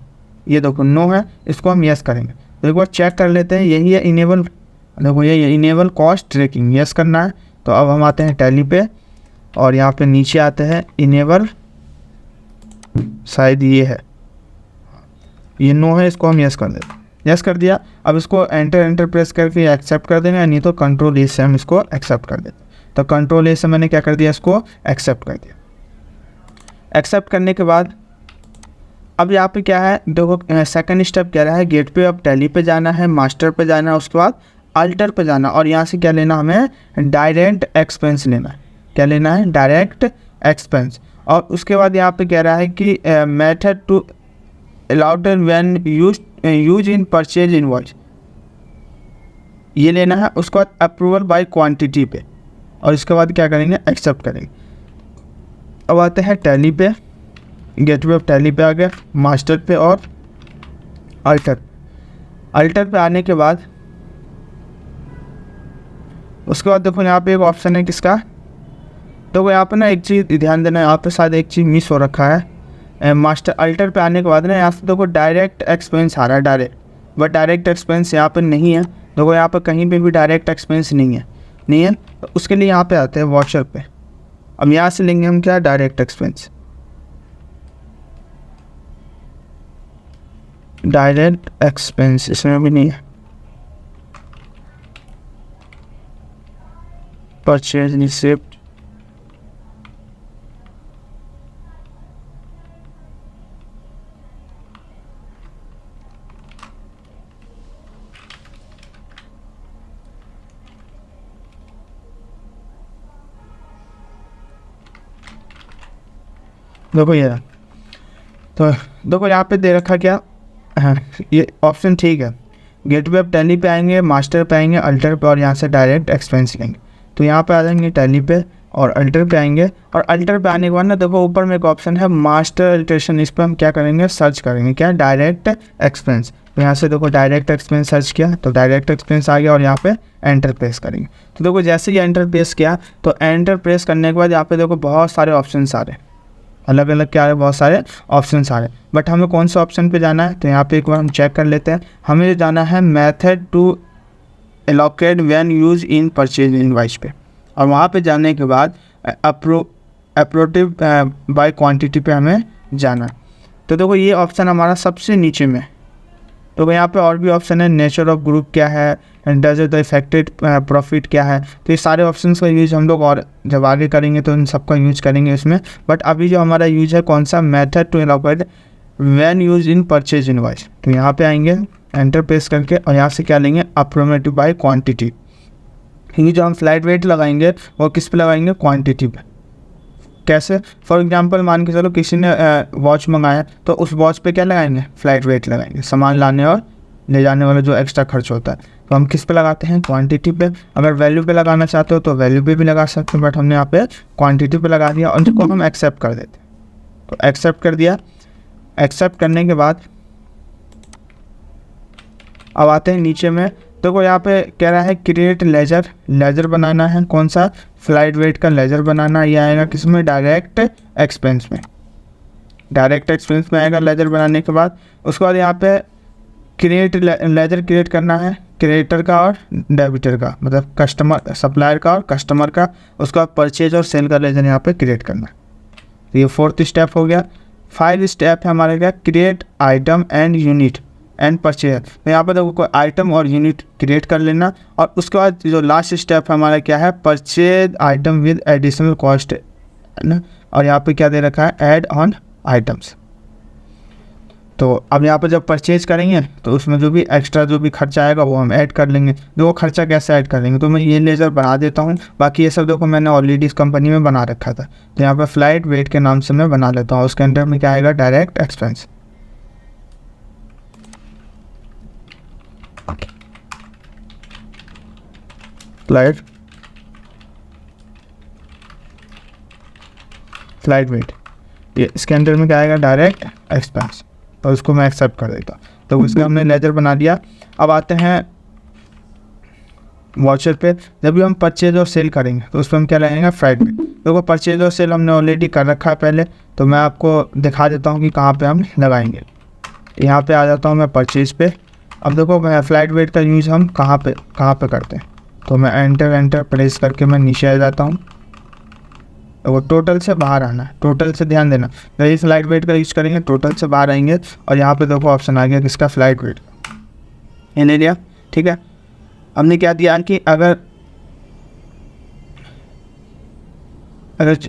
ये देखो नो है, इसको हम यस करेंगे। तो एक बार चेक कर लेते हैं, यही है इनेबल देखो ये इनेबल कॉस्ट ट्रैकिंग यस करना है। तो अब हम आते हैं टैली पे और यहाँ पे नीचे आते हैं इनेबल, शायद ये है, ये नो है, इसको हम यस कर देते हैं। यस कर दिया। अब इसको एंटर प्रेस करके एक्सेप्ट कर देना, नहीं तो कंट्रोल ए से हम इसको एक्सेप्ट कर देते हैं। तो कंट्रोल ए से मैंने क्या कर दिया, इसको एक्सेप्ट कर दिया। एक्सेप्ट करने के बाद अब यहाँ पे क्या है, देखो सेकंड स्टेप क्या रहा है, गेट पे अब टैली पे जाना है, मास्टर पे जाना है, उसके बाद अल्टर पे जाना, और यहाँ से क्या लेना, हमें डायरेक्ट एक्सपेंस लेना है। क्या लेना है, डायरेक्ट एक्सपेंस। और उसके बाद यहाँ पे कह रहा है कि method to allowed when use in purchase invoice, ये लेना है। उसके बाद अप्रूवल बाय क्वांटिटी पे, और इसके बाद क्या करेंगे, एक्सेप्ट करेंगे। अब आते हैं टैली पे, गेटवे ऑफ टैली पे आ गया, मास्टर पे और अल्टर पे आने के बाद उसके बाद देखो यहाँ पे एक ऑप्शन है किसका, तो यहाँ पे ना एक चीज़ ध्यान देना, यहाँ पे शायद एक चीज़ मिस हो रखा है। मास्टर अल्टर पे आने के बाद ना यहाँ से देखो डायरेक्ट एक्सपेंस आ रहा है, डायरेक्ट, बट डायरेक्ट एक्सपेंस यहाँ पे नहीं है। देखो यहाँ पे कहीं पे भी डायरेक्ट एक्सपेंस नहीं है। तो उसके लिए यहाँ पे आते हैं वॉचर पे। अब यहाँ से लेंगे हम क्या, डायरेक्ट एक्सपेंस, डायरेक्ट एक्सपेंस इसमें भी नहीं है, परचेज रिसिप्ट, देखो ये, तो देखो यहाँ पे दे रखा क्या, हाँ ये ऑप्शन ठीक है। गेटवे ऑफ टैली पे आएंगे, मास्टर पे आएंगे, अल्टर पे, और यहाँ से डायरेक्ट एक्सपेंस लेंगे। तो यहाँ पे आ जाएंगे टैली पे और अल्टर पे आएंगे, और अल्टर पे आने के बाद ना देखो ऊपर में एक ऑप्शन है मास्टर अल्ट्रेशन, इस पर हम क्या करेंगे, सर्च करेंगे क्या, डायरेक्ट एक्सपेंस। तो यहाँ से देखो डायरेक्ट एक्सपेंस सर्च किया तो डायरेक्ट एक्सपेंस आ गया, और यहाँ पे एंटर प्रेस करेंगे। तो देखो जैसे ही एंटर प्रेस किया, तो एंटर प्रेस करने के बाद यहाँ पे देखो बहुत सारे ऑप्शन आ रहे हैं, अलग अलग क्या है, बहुत सारे ऑप्शन आ रहे हैं। बट हमें कौन सा ऑप्शन पे जाना है, तो यहाँ पे एक बार हम चेक कर लेते हैं। हमें जाना है method to allocate when use in purchase invoice पे, और वहाँ पे जाने के बाद अप्रोटिव बाय क्वांटिटी पे हमें जाना है। तो देखो ये ऑप्शन हमारा सबसे नीचे में। तो यहाँ पे और भी ऑप्शन है, नेचर ऑफ ग्रुप क्या है, डज द इफेक्टेड प्रॉफिट क्या है। तो ये सारे ऑप्शंस का यूज़ हम लोग और जब आगे करेंगे तो इन सबका यूज करेंगे इसमें। बट अभी जो हमारा यूज है कौन सा, method to allocate when use in purchase invoice. तो यहाँ पे आएंगे एंटर प्रेस करके, और यहाँ से क्या लेंगे, अप्रोमेटिव बाय क्वांटिटी। क्योंकि जो हम फ्लाइट वेट लगाएंगे वो किस पे लगाएंगे, क्वांटिटी पे। कैसे, फॉर एग्जांपल मान के चलो किसी ने वॉच मंगाया, तो उस वॉच पे क्या लगाएंगे, फ्लाइट वेट लगाएंगे, सामान लाने और ले जाने वाला जो एक्स्ट्रा खर्च होता है। तो हम किस पे लगाते हैं, क्वांटिटी पे। अगर वैल्यू पे लगाना चाहते हो तो वैल्यू पे भी लगा सकते हो, बट हमने यहाँ पे क्वांटिटी पे लगा दिया, और जिसको हम एक्सेप्ट कर देते हैं। तो एक्सेप्ट कर दिया। एक्सेप्ट करने के बाद अब आते हैं नीचे में। देखो यहाँ पे कह रहा है क्रिएट लेजर, लेजर बनाना है, कौन सा, फ्लाइट वेट का लेजर बनाना। ये आएगा किसमें, डायरेक्ट एक्सपेंस में। डायरेक्ट एक्सपेंस में आएगा लेजर बनाने के बाद। उसके बाद यहाँ पे क्रिएट लेजर क्रिएट करना है, क्रिएटर का और डेबिटर का, मतलब कस्टमर सप्लायर का और कस्टमर का। उसके बाद परचेज और सेल का लेजर यहाँ पे क्रिएट करना है। तो ये 4th स्टेप हो गया। 5 स्टेप है हमारे क्या, create item and unit and purchase. तो यहाँ पर देखो कोई आइटम और यूनिट क्रिएट कर लेना। और उसके बाद जो लास्ट स्टेप है हमारा क्या है, purchase item with additional cost, है ना। और यहाँ पे क्या दे रखा है, ऐड ऑन आइटम्स। तो अब यहाँ पर जब परचेज करेंगे तो उसमें जो भी एक्स्ट्रा जो भी खर्चा आएगा वो हम ऐड कर लेंगे। देखो खर्चा कैसे ऐड कर लेंगे, तो मैं ये लेजर बना देता हूँ। बाकी ये सब देखो मैंने ऑलरेडी इस कंपनी में बना रखा था। तो यहाँ पर फ्लाइट वेट के नाम से मैं बना लेता हूँ। उसके अंदर में क्या आएगा, डायरेक्ट एक्सपेंस। फ्लाइट वेट, ये इसके अंदर में क्या आएगा, डायरेक्ट एक्सपेंस। तो इसको मैं एक्सेप्ट कर देता। तो इसका हमने लेजर बना दिया। अब आते हैं वॉचर पे। जब भी हम परचेज और सेल करेंगे तो उस पर हम क्या लगाएंगे, फ्लाइट वेट। देखो परचेज और सेल हमने ऑलरेडी कर रखा है पहले, तो मैं आपको दिखा देता हूँ कि कहाँ पे हम लगाएंगे। यहाँ पे आ जाता हूँ मैं परचेज पे, अब देखो मैं फ्लाइट वेट का यूज़ हम कहाँ पे करते हैं, तो मैं एंटर प्रेस करके मैं नीचे आ जाता हूँ। वो टोटल से बाहर आना है, टोटल से ध्यान देना, जब इस फ्लाइट वेट का यूज़ करेंगे टोटल से बाहर आएंगे और यहाँ पे देखो ऑप्शन आ गया किसका, फ्लाइट वेट का, इन एरिया। ठीक है, हमने क्या दिया कि अगर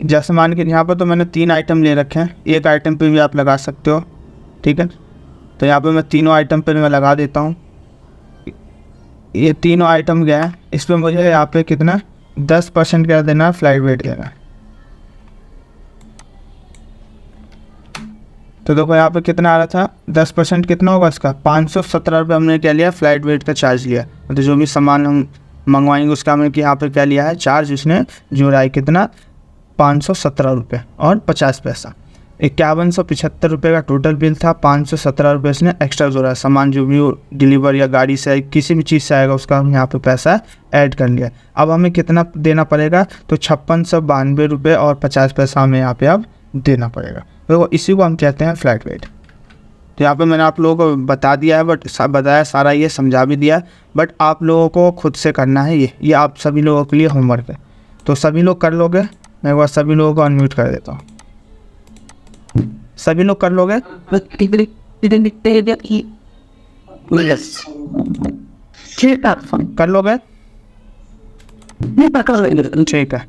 जैसे मान के यहाँ पर तो मैंने 3 आइटम ले रखे हैं, एक आइटम पे भी आप लगा सकते हो। ठीक है, तो यहाँ पे मैं तीनों आइटम पे मैं लगा देता हूँ। ये तीनों आइटम गया है, इस पर मुझे यहाँ पे कितना 10% क्या देना है, फ्लाइट वेट देना है। तो देखो यहाँ पे कितना आ रहा था, 10% कितना होगा इसका, 517 रुपये हमने क्या लिया, फ्लाइट वेट का चार्ज लिया। तो जो भी सामान हम मंगवाएंगे उसका हमने कि यहाँ पे क्या लिया है, चार्ज उसने जोड़ा है, कितना 517 रुपये और 50 पैसा। 5175 रुपये का टोटल बिल था, 517 रुपये इसने एक्स्ट्रा जोड़ा। सामान जो भी डिलीवर या गाड़ी से किसी भी चीज़ से आएगा उसका हम यहाँ पे पैसा ऐड कर लिया। अब हमें कितना देना पड़ेगा, तो 5692 रुपये और 50 पैसा हमें यहाँ पे अब देना पड़ेगा। तो इसी को हम कहते हैं फ्लाइट वेट। तो यहाँ पे मैंने आप लोगों को बता दिया है, बताया सारा, ये समझा भी दिया, बट आप लोगों को खुद से करना है। ये आप सभी लोगों के लिए होमवर्क है, तो सभी लोग कर लोगे। मैं एक बार सभी लोगों को अनम्यूट कर देता हूँ, सभी लोग कर लोगे, कर लोगे, ठीक है।